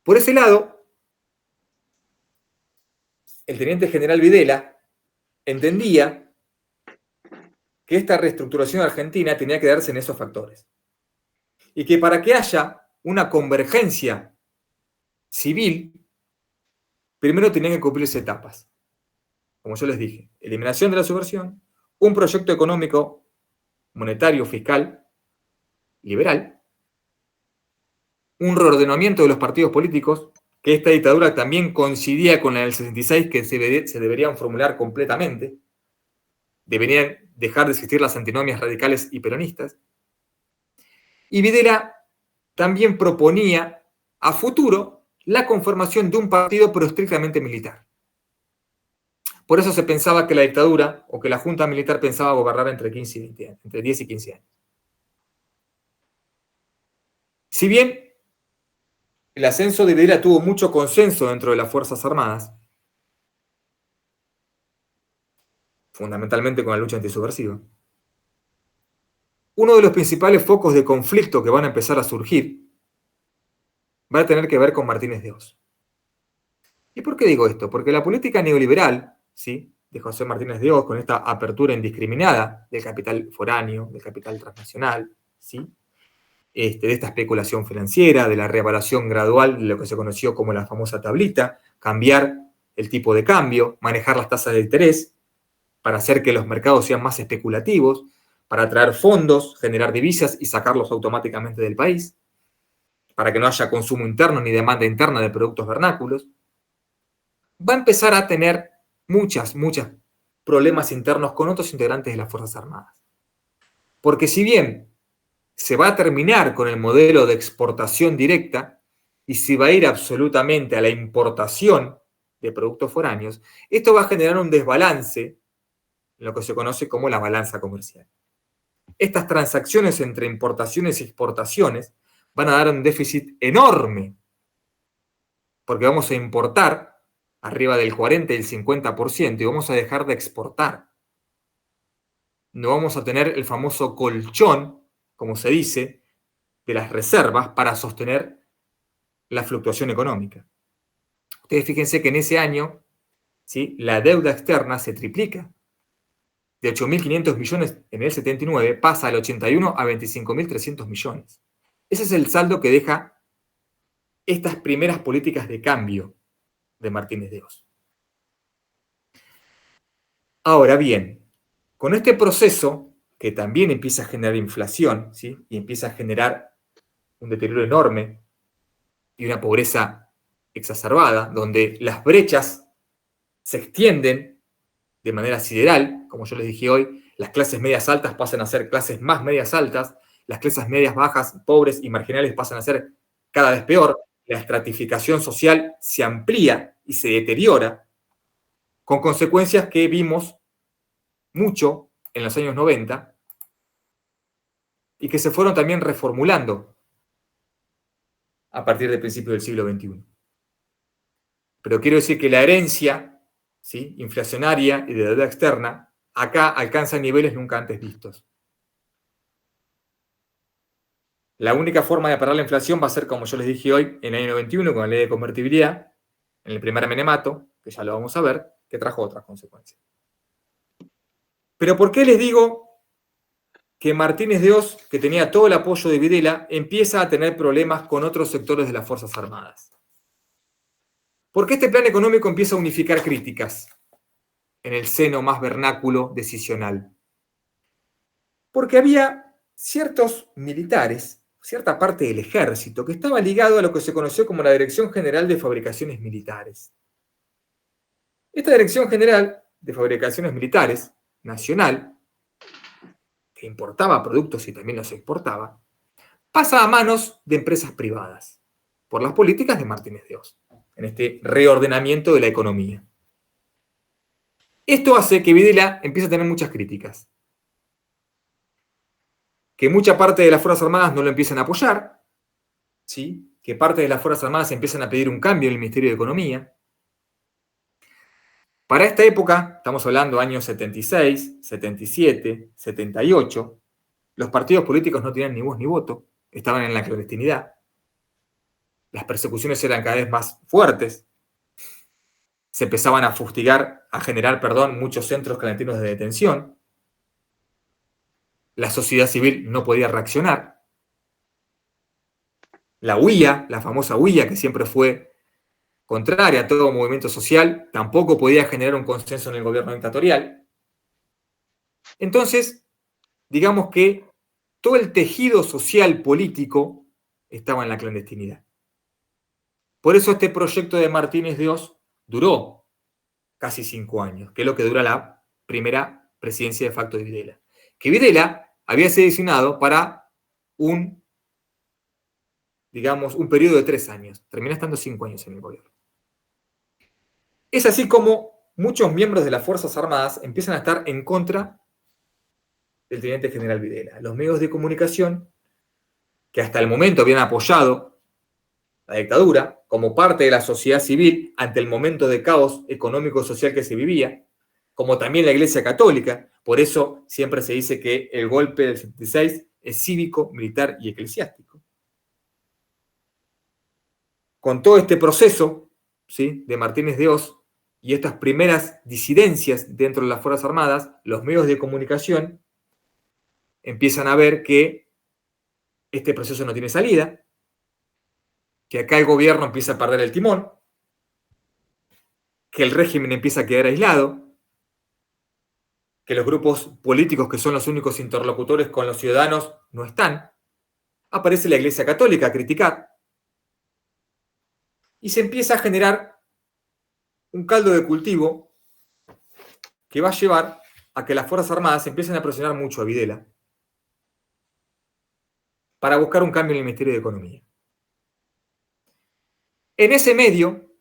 Por ese lado, el teniente general Videla entendía que esta reestructuración argentina tenía que darse en esos factores. Y que para que haya una convergencia civil, primero tenían que cumplirse etapas. Como yo les dije, eliminación de la subversión, un proyecto económico, monetario, fiscal, liberal, un reordenamiento de los partidos políticos, que esta dictadura también coincidía con la del 66, que se deberían formular completamente, deberían dejar de existir las antinomias radicales y peronistas. Y Videla también proponía a futuro la conformación de un partido pero estrictamente militar. Por eso se pensaba que la dictadura o que la junta militar pensaba gobernar entre 15 y 20 años, entre 10 y 15 años. Si bien el ascenso de Videla tuvo mucho consenso dentro de las Fuerzas Armadas, fundamentalmente con la lucha antisubversiva, uno de los principales focos de conflicto que van a empezar a surgir va a tener que ver con Martínez de Oz. ¿Y por qué digo esto? Porque la política neoliberal, ¿sí?, de José Martínez de Oz, con esta apertura indiscriminada del capital foráneo, del capital transnacional, ¿sí?, de esta especulación financiera, de la reavalación gradual de lo que se conoció como la famosa tablita, cambiar el tipo de cambio, manejar las tasas de interés para hacer que los mercados sean más especulativos, para atraer fondos, generar divisas y sacarlos automáticamente del país, para que no haya consumo interno ni demanda interna de productos vernáculos, va a empezar a tener muchos problemas internos con otros integrantes de las Fuerzas Armadas. Porque si bien se va a terminar con el modelo de exportación directa y se va a ir absolutamente a la importación de productos foráneos, esto va a generar un desbalance en lo que se conoce como la balanza comercial. Estas transacciones entre importaciones y exportaciones van a dar un déficit enorme, porque vamos a importar arriba del 40 y el 50% y vamos a dejar de exportar. No vamos a tener el famoso colchón, como se dice, de las reservas para sostener la fluctuación económica. Ustedes fíjense que en ese año, ¿sí?, la deuda externa se triplica. De 8.500 millones en el 79 pasa al 81 a 25.300 millones. Ese es el saldo que deja estas primeras políticas de cambio de Martínez de Oz. Ahora bien, con este proceso, que también empieza a generar inflación, ¿sí?, y empieza a generar un deterioro enorme y una pobreza exacerbada, donde las brechas se extienden de manera sideral, como yo les dije hoy, las clases medias altas pasan a ser clases más medias altas, las clases medias bajas, pobres y marginales pasan a ser cada vez peor, la estratificación social se amplía y se deteriora, con consecuencias que vimos mucho en los años 90 y que se fueron también reformulando a partir del principio del siglo XXI. Pero quiero decir que la herencia, ¿sí?, inflacionaria y de deuda externa, acá alcanza niveles nunca antes vistos. La única forma de parar la inflación va a ser, como yo les dije hoy, en el año 91, con la ley de convertibilidad, en el primer menemato, que ya lo vamos a ver, que trajo otras consecuencias. Pero ¿por qué les digo que Martínez de Oz, que tenía todo el apoyo de Videla, empieza a tener problemas con otros sectores de las Fuerzas Armadas? Porque este plan económico empieza a unificar críticas en el seno más vernáculo decisional. Porque había ciertos militares cierta parte del ejército que estaba ligado a lo que se conoció como la Dirección General de Fabricaciones Militares. Esta Dirección General de Fabricaciones Militares, nacional, que importaba productos y también los exportaba, pasa a manos de empresas privadas, por las políticas de Martínez de Hoz, en este reordenamiento de la economía. Esto hace que Videla empiece a tener muchas críticas. Que mucha parte de las Fuerzas Armadas no lo empiezan a apoyar, ¿sí? Que parte de las Fuerzas Armadas empiezan a pedir un cambio en el Ministerio de Economía. Para esta época, estamos hablando años 76, 77, 78, los partidos políticos no tenían ni voz ni voto, estaban en la clandestinidad. Las persecuciones eran cada vez más fuertes. Se empezaban a generar muchos centros clandestinos de detención. La sociedad civil no podía reaccionar. La huía, la famosa huía, que siempre fue contraria a todo movimiento social, tampoco podía generar un consenso en el gobierno dictatorial. Entonces, digamos que todo el tejido social político estaba en la clandestinidad. Por eso este proyecto de Martínez de Hoz duró casi 5 años, que es lo que dura la primera presidencia de facto de Videla. Que Videla había sido designado para un periodo de 3 años. Termina estando 5 años en el gobierno. Es así como muchos miembros de las Fuerzas Armadas empiezan a estar en contra del teniente general Videla. Los medios de comunicación, que hasta el momento habían apoyado la dictadura como parte de la sociedad civil ante el momento de caos económico-social que se vivía, como también la Iglesia Católica, por eso siempre se dice que el golpe del 76 es cívico, militar y eclesiástico. Con todo este proceso, ¿sí?, de Martínez de Hoz y estas primeras disidencias dentro de las Fuerzas Armadas, los medios de comunicación empiezan a ver que este proceso no tiene salida, que acá el gobierno empieza a perder el timón, que el régimen empieza a quedar aislado, que los grupos políticos que son los únicos interlocutores con los ciudadanos no están. Aparece la Iglesia Católica a criticar. Y se empieza a generar un caldo de cultivo que va a llevar a que las Fuerzas Armadas empiecen a presionar mucho a Videla para buscar un cambio en el Ministerio de Economía. En ese medio,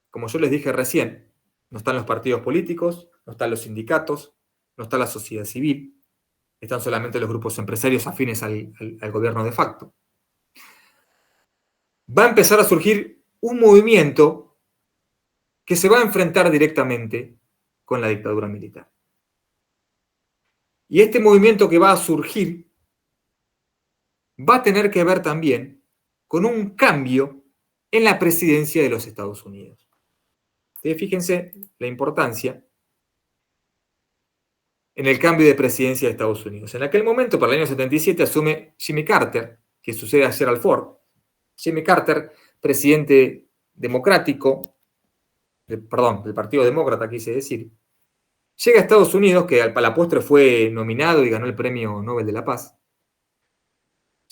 como yo les dije recién, no están los partidos políticos, no están los sindicatos, no está la sociedad civil, están solamente los grupos empresarios afines al gobierno de facto. Va a empezar a surgir un movimiento que se va a enfrentar directamente con la dictadura militar. Y este movimiento que va a surgir va a tener que ver también con un cambio en la presidencia de los Estados Unidos. Fíjense la importancia en el cambio de presidencia de Estados Unidos. En aquel momento, para el año 77, asume Jimmy Carter, que sucede a Gerald Ford. Jimmy Carter, presidente democrático, del Partido Demócrata, quise decir, llega a Estados Unidos, que a la postre fue nominado y ganó el Premio Nobel de la Paz.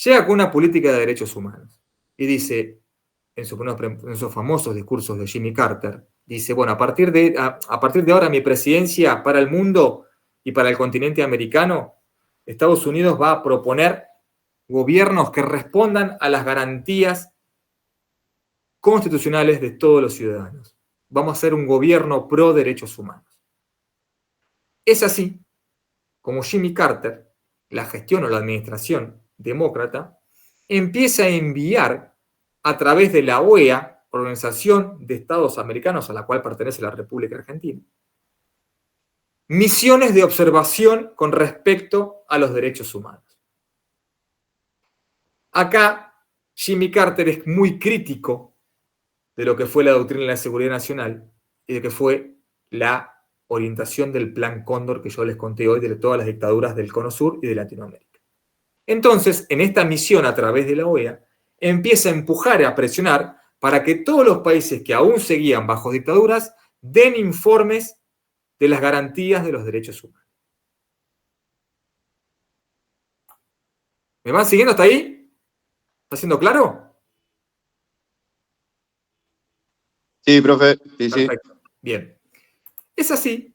Llega con una política de derechos humanos y dice, en sus famosos discursos de Jimmy Carter, dice, bueno, a partir de ahora mi presidencia para el mundo y para el continente americano, Estados Unidos va a proponer gobiernos que respondan a las garantías constitucionales de todos los ciudadanos. Vamos a ser un gobierno pro derechos humanos. Es así como Jimmy Carter, la gestión o la administración demócrata, empieza a enviar a través de la OEA, Organización de Estados Americanos, a la cual pertenece la República Argentina, misiones de observación con respecto a los derechos humanos. Acá, Jimmy Carter es muy crítico de lo que fue la doctrina de la seguridad nacional y de que fue la orientación del Plan Cóndor que yo les conté hoy de todas las dictaduras del Cono Sur y de Latinoamérica. Entonces, en esta misión a través de la OEA, empieza a empujar y a presionar para que todos los países que aún seguían bajo dictaduras den informes de las garantías de los derechos humanos. ¿Me van siguiendo hasta ahí? ¿Está siendo claro? Sí, profe. Sí, sí. Perfecto. Bien. Es así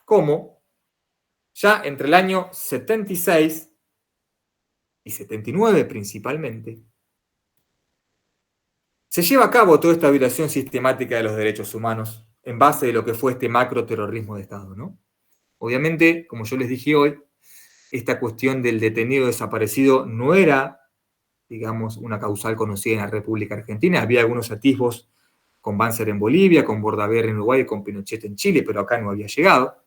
como ya entre el año 76 y 79 principalmente, se lleva a cabo toda esta violación sistemática de los derechos humanos en base de lo que fue este macroterrorismo de Estado, ¿no? Obviamente, como yo les dije hoy, esta cuestión del detenido desaparecido no era, digamos, una causal conocida en la República Argentina. Había algunos atisbos con Banzer en Bolivia, con Bordaberry en Uruguay y con Pinochet en Chile, pero acá no había llegado.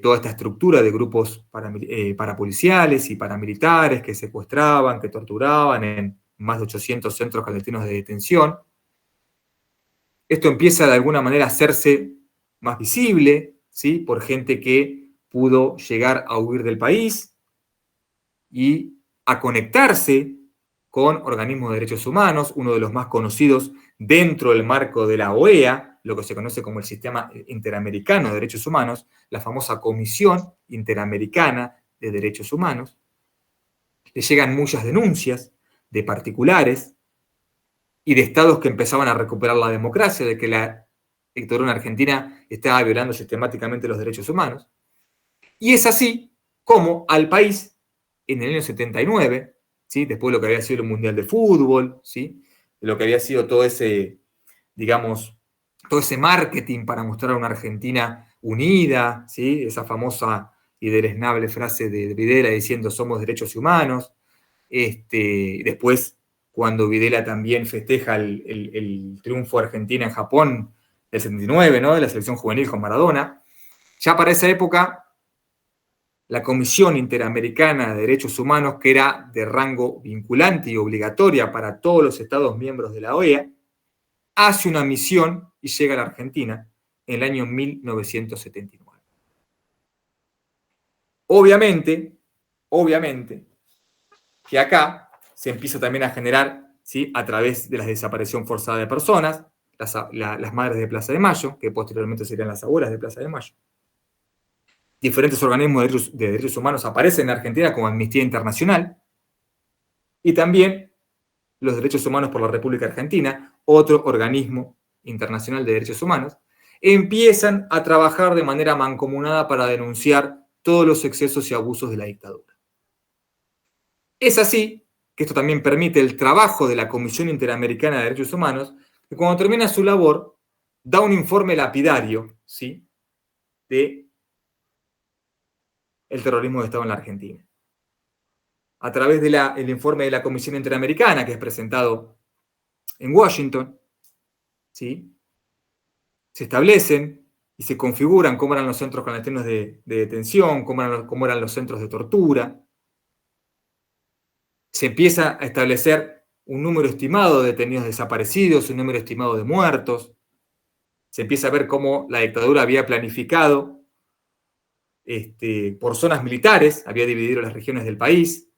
Toda esta estructura de grupos parapoliciales y paramilitares que secuestraban, que torturaban en más de 800 centros clandestinos de detención. Esto empieza de alguna manera a hacerse más visible, ¿sí? Por gente que pudo llegar a huir del país y a conectarse con organismos de derechos humanos, uno de los más conocidos dentro del marco de la OEA, lo que se conoce como el Sistema Interamericano de Derechos Humanos, la famosa Comisión Interamericana de Derechos Humanos. Le llegan muchas denuncias de particulares y de estados que empezaban a recuperar la democracia, de que la dictadura en Argentina estaba violando sistemáticamente los derechos humanos. Y es así como al país, en el año 79, ¿sí? Después de lo que había sido el Mundial de Fútbol, ¿sí? De lo que había sido todo ese, digamos, todo ese marketing para mostrar a una Argentina unida, ¿sí? Esa famosa y deleznable frase de Videla diciendo somos derechos humanos. Después, cuando Videla también festeja el triunfo de Argentina en Japón del 79, ¿no? De la selección juvenil con Maradona, ya para esa época la Comisión Interamericana de Derechos Humanos, que era de rango vinculante y obligatoria para todos los Estados miembros de la OEA, hace una misión y llega a la Argentina en el año 1979. Obviamente, que acá se empieza también a generar, ¿sí? A través de la desaparición forzada de personas, las madres de Plaza de Mayo, que posteriormente serían las abuelas de Plaza de Mayo. Diferentes organismos de derechos humanos aparecen en Argentina como Amnistía Internacional, y también los Derechos Humanos por la República Argentina, otro organismo internacional de derechos humanos, empiezan a trabajar de manera mancomunada para denunciar todos los excesos y abusos de la dictadura. Es así que esto también permite el trabajo de la Comisión Interamericana de Derechos Humanos, que cuando termina su labor da un informe lapidario, ¿sí? de el terrorismo de Estado en la Argentina. A través del informe de la Comisión Interamericana, que es presentado en Washington, ¿sí? Se establecen y se configuran cómo eran los centros clandestinos de detención, cómo eran los centros de tortura. Se empieza a establecer un número estimado de detenidos desaparecidos, un número estimado de muertos. Se empieza a ver cómo la dictadura había planificado por zonas militares, había dividido las regiones del país.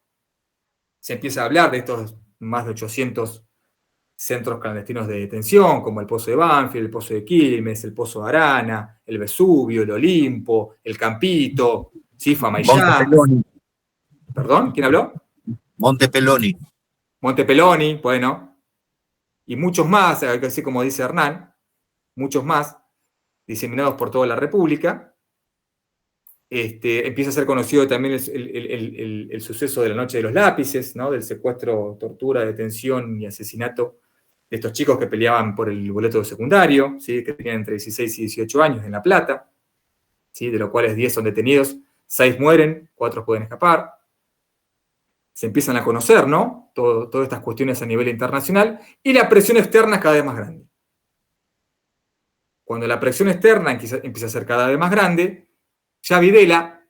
Se empieza a hablar de estos más de 800 centros clandestinos de detención, como el Pozo de Banfield, el Pozo de Quilmes, el Pozo de Arana, el Vesubio, el Olimpo, el Campito, ¿sí? Famayá. ¿Perdón? ¿Quién habló? Monte Peloni. Monte Peloni, bueno. Y muchos más, así como dice Hernán, muchos más, diseminados por toda la República. Empieza a ser conocido también el suceso de la Noche de los Lápices, ¿no? Del secuestro, tortura, detención y asesinato de estos chicos que peleaban por el boleto de secundario, ¿sí? Que tenían entre 16 y 18 años en La Plata, ¿sí? De los cuales 10 son detenidos, 6 mueren, 4 pueden escapar. Se empiezan a conocer, ¿no? Todas estas cuestiones a nivel internacional, y la presión externa es cada vez más grande. Cuando la presión externa empieza a ser cada vez más grande, ya Videla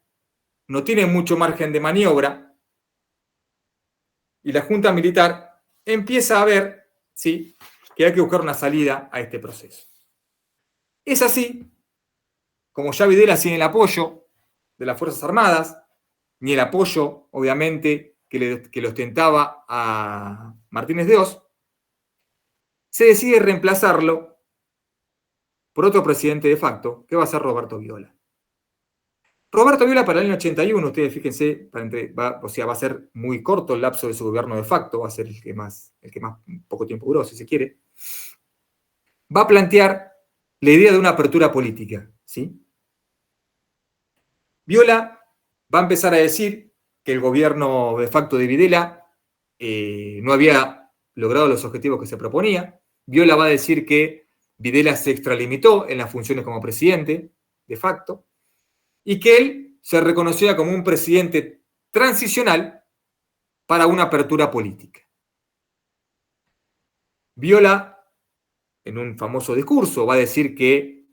no tiene mucho margen de maniobra y la Junta Militar empieza a ver, ¿sí? Que hay que buscar una salida a este proceso. Es así como ya Videla sin el apoyo de las Fuerzas Armadas, ni el apoyo, obviamente, que le ostentaba a Martínez de Oz, se decide reemplazarlo por otro presidente de facto, que va a ser Roberto Viola. Roberto Viola para el año 81, ustedes fíjense, va a ser muy corto el lapso de su gobierno de facto, va a ser el que más poco tiempo duró, si se quiere. Va a plantear la idea de una apertura política, ¿sí? Viola va a empezar a decir que el gobierno de facto de Videla no había logrado los objetivos que se proponía. Viola va a decir que Videla se extralimitó en las funciones como presidente de facto y que él se reconocía como un presidente transicional para una apertura política. Viola, en un famoso discurso, va a decir que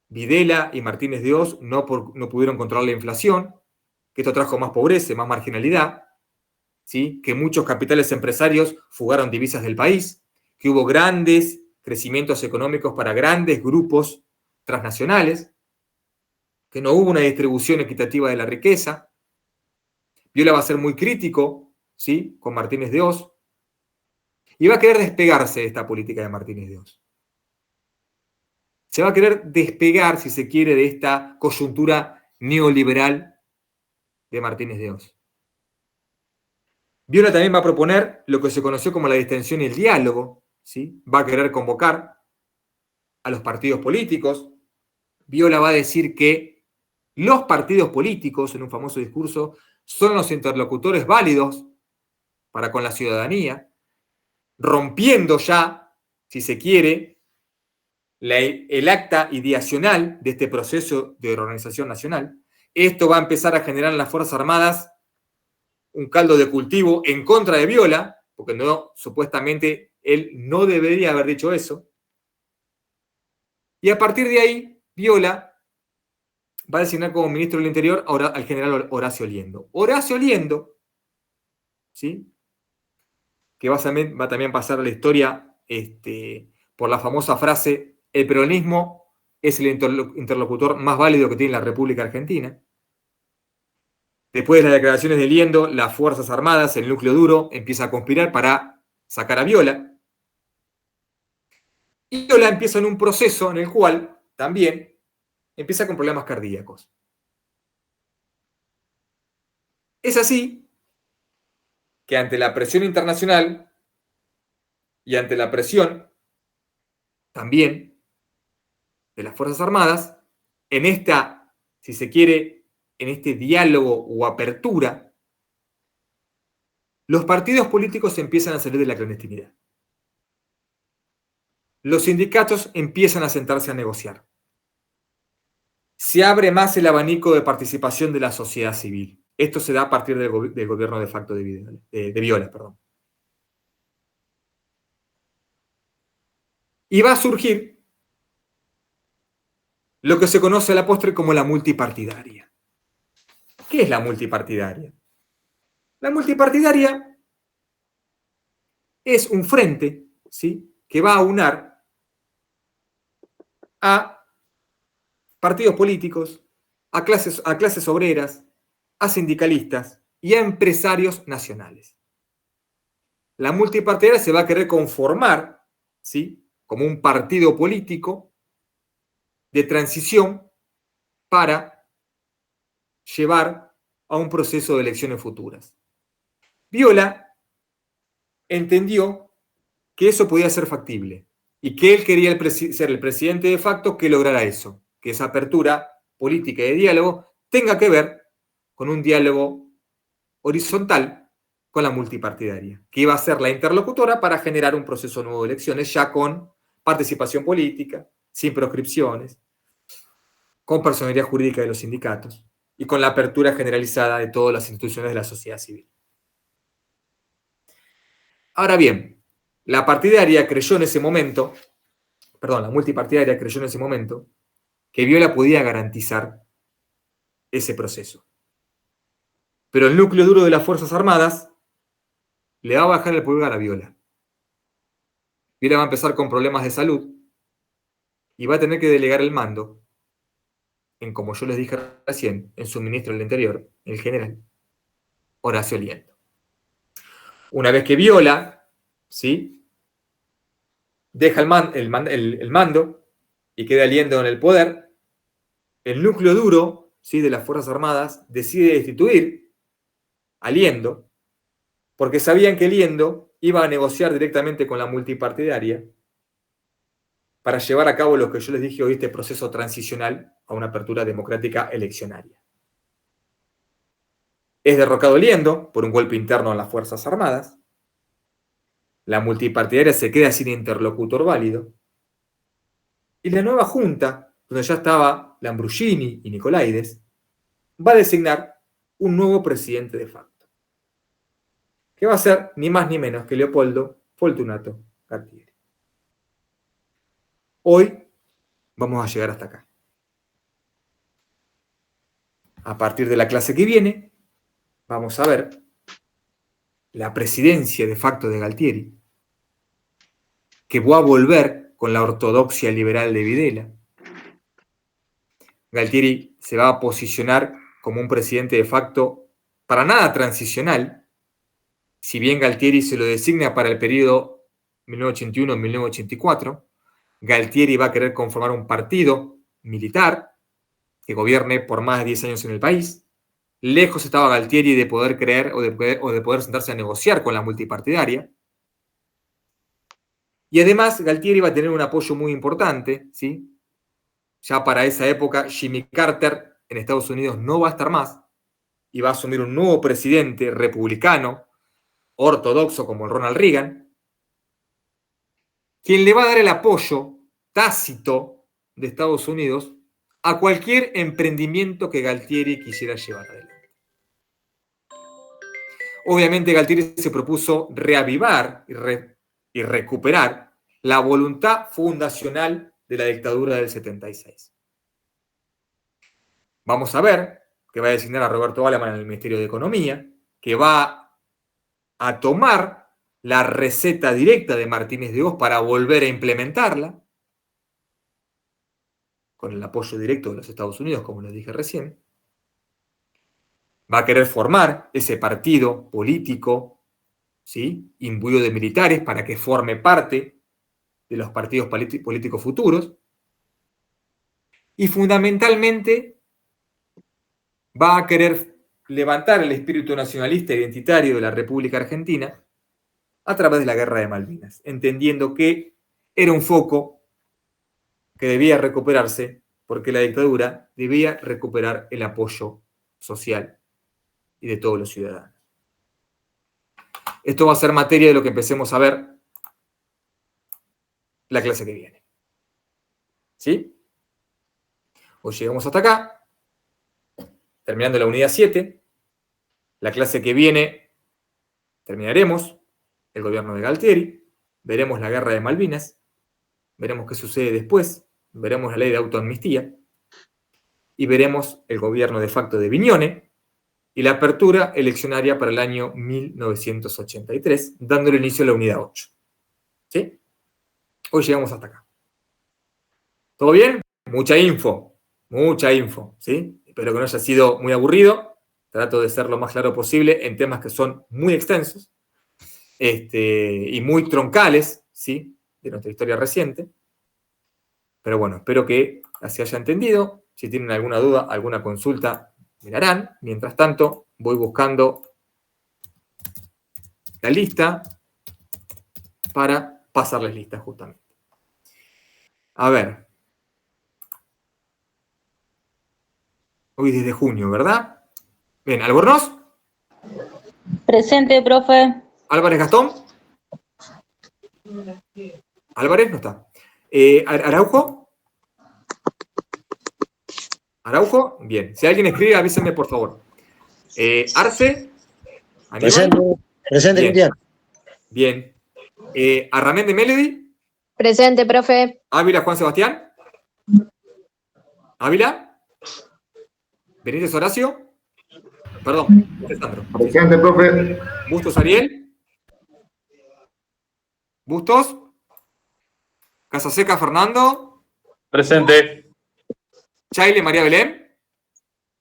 Videla y Martínez de Oz no pudieron controlar la inflación, que esto trajo más pobreza, más marginalidad, ¿sí? Que muchos capitales empresarios fugaron divisas del país, que hubo grandes crecimientos económicos para grandes grupos transnacionales, que no hubo una distribución equitativa de la riqueza. Viola va a ser muy crítico, ¿sí? Con Martínez de Oz, y va a querer despegarse de esta política de Martínez de Oz. Se va a querer despegar, si se quiere, de esta coyuntura neoliberal de Martínez de Oz. Viola también va a proponer lo que se conoció como la distensión y el diálogo, ¿sí? Va a querer convocar a los partidos políticos. Viola va a decir que los partidos políticos, en un famoso discurso, son los interlocutores válidos para con la ciudadanía, rompiendo ya, si se quiere, el acta ideacional de este proceso de organización nacional. Esto va a empezar a generar en las Fuerzas Armadas un caldo de cultivo en contra de Viola, porque supuestamente él no debería haber dicho eso. Y a partir de ahí, Viola va a designar como ministro del Interior al general Horacio Liendo. Horacio Liendo, ¿sí? Que va a también pasar a la historia por la famosa frase: el peronismo es el interlocutor más válido que tiene la República Argentina. Después de las declaraciones de Liendo, las Fuerzas Armadas, el núcleo duro, empieza a conspirar para sacar a Viola. Y Viola empieza en un proceso en el cual también empieza con problemas cardíacos. Es así que ante la presión internacional y ante la presión también de las Fuerzas Armadas, en esta, si se quiere, en este diálogo o apertura, los partidos políticos empiezan a salir de la clandestinidad. Los sindicatos empiezan a sentarse a negociar. Se abre más el abanico de participación de la sociedad civil. Esto se da a partir del gobierno de facto de Viola. Y va a surgir lo que se conoce a la postre como la multipartidaria. ¿Qué es la multipartidaria? La multipartidaria es un frente, ¿sí?, que va a unar a partidos políticos, a clases obreras, a sindicalistas y a empresarios nacionales. La multipartidaria se va a querer conformar, ¿sí?, como un partido político de transición para llevar a un proceso de elecciones futuras. Viola entendió que eso podía ser factible y que él quería ser el presidente de facto que lograra eso, que esa apertura política y de diálogo tenga que ver con un diálogo horizontal con la multipartidaria, que iba a ser la interlocutora para generar un proceso nuevo de elecciones ya con participación política, sin proscripciones, con personalidad jurídica de los sindicatos y con la apertura generalizada de todas las instituciones de la sociedad civil. Ahora bien, la multipartidaria creyó en ese momento que Viola podía garantizar ese proceso. Pero el núcleo duro de las Fuerzas Armadas le va a bajar el pulgar a Viola. Viola va a empezar con problemas de salud y va a tener que delegar el mando en, como yo les dije recién, en su ministro del Interior, el general Horacio Liendo. Una vez que Viola, ¿sí?, deja el mando y queda Liendo en el poder, el núcleo duro ¿sí?, de las Fuerzas Armadas decide destituir a Liendo, porque sabían que Liendo iba a negociar directamente con la multipartidaria para llevar a cabo lo que yo les dije hoy, este proceso transicional a una apertura democrática eleccionaria. Es derrocado Liendo por un golpe interno en las Fuerzas Armadas. La multipartidaria se queda sin interlocutor válido. Y la nueva junta, donde ya estaba Lambrusini y Nicolaides, va a designar un nuevo presidente de facto, que va a ser ni más ni menos que Leopoldo Fortunato Galtieri. Hoy vamos a llegar hasta acá. A partir de la clase que viene, vamos a ver la presidencia de facto de Galtieri, que va a volver con la ortodoxia liberal de Videla. Galtieri se va a posicionar como un presidente de facto para nada transicional, si bien Galtieri se lo designa para el periodo 1981-1984, Galtieri va a querer conformar un partido militar que gobierne por más de 10 años en el país. Lejos estaba Galtieri de poder creer o de poder sentarse a negociar con la multipartidaria. Y además Galtieri va a tener un apoyo muy importante, ¿sí? Ya para esa época Jimmy Carter en Estados Unidos no va a estar más y va a asumir un nuevo presidente republicano, ortodoxo como el Ronald Reagan, quien le va a dar el apoyo tácito de Estados Unidos a cualquier emprendimiento que Galtieri quisiera llevar adelante. Obviamente Galtieri se propuso reavivar y recuperar la voluntad fundacional de la dictadura del 76. Vamos a ver que va a designar a Roberto Aleman en el Ministerio de Economía, que va a tomar la receta directa de Martínez de Hoz para volver a implementarla, con el apoyo directo de los Estados Unidos, como les dije recién. Va a querer formar ese partido político, ¿sí?, imbuido de militares para que forme parte de los partidos políticos futuros. Y fundamentalmente va a querer levantar el espíritu nacionalista e identitario de la República Argentina a través de la Guerra de Malvinas, entendiendo que era un foco que debía recuperarse porque la dictadura debía recuperar el apoyo social y de todos los ciudadanos. Esto va a ser materia de lo que empecemos a ver la clase que viene. ¿Sí? Hoy llegamos hasta acá, terminando la unidad 7. La clase que viene terminaremos el gobierno de Galtieri, veremos la Guerra de Malvinas, veremos qué sucede después, veremos la ley de autoamnistía y veremos el gobierno de facto de Vignone y la apertura eleccionaria para el año 1983, dándole inicio a la unidad 8. ¿Sí? Hoy llegamos hasta acá. ¿Todo bien? Mucha info, ¿sí? Espero que no haya sido muy aburrido. Trato de ser lo más claro posible en temas que son muy extensos y muy troncales, ¿sí?, de nuestra historia reciente. Pero bueno, espero que así haya entendido. Si tienen alguna duda, alguna consulta, me la harán. Mientras tanto, voy buscando la lista para pasarles lista justamente. A ver. Hoy desde junio, ¿verdad? Bien, ¿Albornoz? Presente, profe. ¿Álvarez Gastón? Álvarez no está. ¿Araujo? ¿Araujo? Bien. Si alguien escribe, avísenme, por favor. ¿Arce? ¿Aníbal? Presente, Bien. Cristian. Bien. ¿Arramén de Melody? Presente, profe. ¿Ávila Juan Sebastián? ¿Ávila? ¿Benítez Horacio? Perdón, Alessandro. Presente, profe. ¿Bustos Ariel? ¿Bustos? ¿Casaseca Fernando? Presente. ¿Chaile María Belén?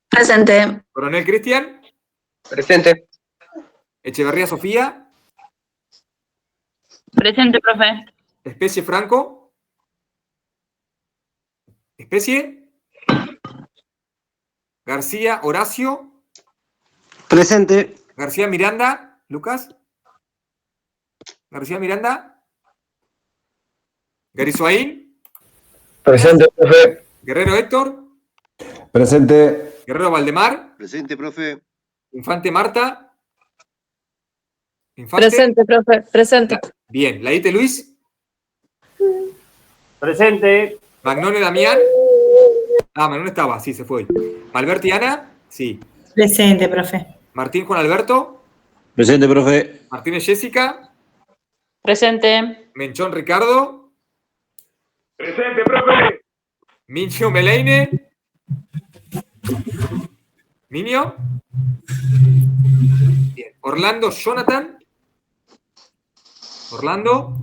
Presente. ¿Coronel Cristian? Presente. ¿Echeverría Sofía? Presente, profe. ¿Especie Franco? ¿Especie? García Horacio. Presente. García Miranda. Lucas. García Miranda. Garizuaín. Presente, profe. Guerrero Héctor. Presente. Guerrero Valdemar. Presente, profe. Infante Marta. Infante. Presente, profe. Presente. Bien. Laite Luis. Presente. Magnone Damián. Ah, Magnone estaba, sí, se fue. Malberti Ana. Sí. Presente, profe. Martín Juan Alberto. Presente, profe. Martínez Jessica. Presente. Menchón Ricardo. Presente, profe. Mincho Meleine. Niño. Bien. Orlando Jonathan. Orlando.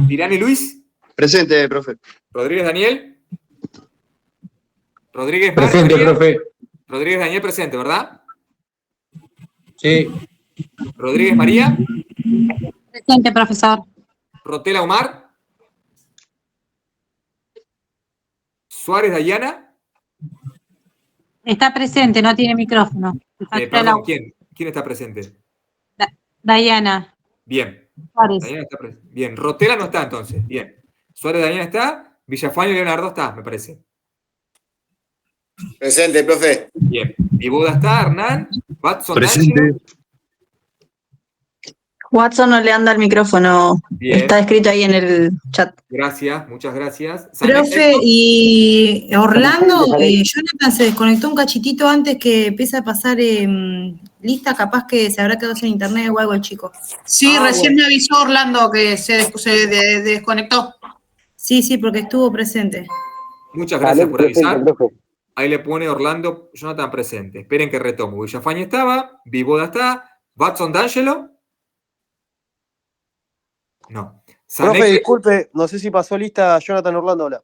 Tirani Luis. Presente, profe. Rodríguez Daniel. Rodríguez Presente, María. profe. Rodríguez Daniel presente, ¿verdad? Sí. Rodríguez María. Presente, profesor. Rotela Omar. Suárez Dayana. Está presente, no tiene micrófono. Perdón, ¿quién está presente? Dayana. Bien. Suárez. Dayana está presente. Bien. Rotela no está entonces. Bien. Suárez Dayana está. Villafañe Leonardo está, me parece. Presente, profe. Bien. Viboda está. Hernán. Watson. Presente. D'Angelo. Watson no le anda el micrófono. Bien. Está escrito ahí en el chat. Gracias, muchas gracias. Profe, y Orlando, Jonathan se desconectó un cachitito antes que empiece a pasar lista, capaz que se habrá quedado sin internet o algo el chico. Sí, recién bueno. me avisó Orlando que se desconectó. Sí, porque estuvo presente. Muchas gracias por avisar. Ahí le pone Orlando Jonathan presente. Esperen que retomo. Villafañe estaba, Viboda está, Watson D'Angelo. No. Profe, disculpe, no sé si pasó lista Jonathan Orlando, hola.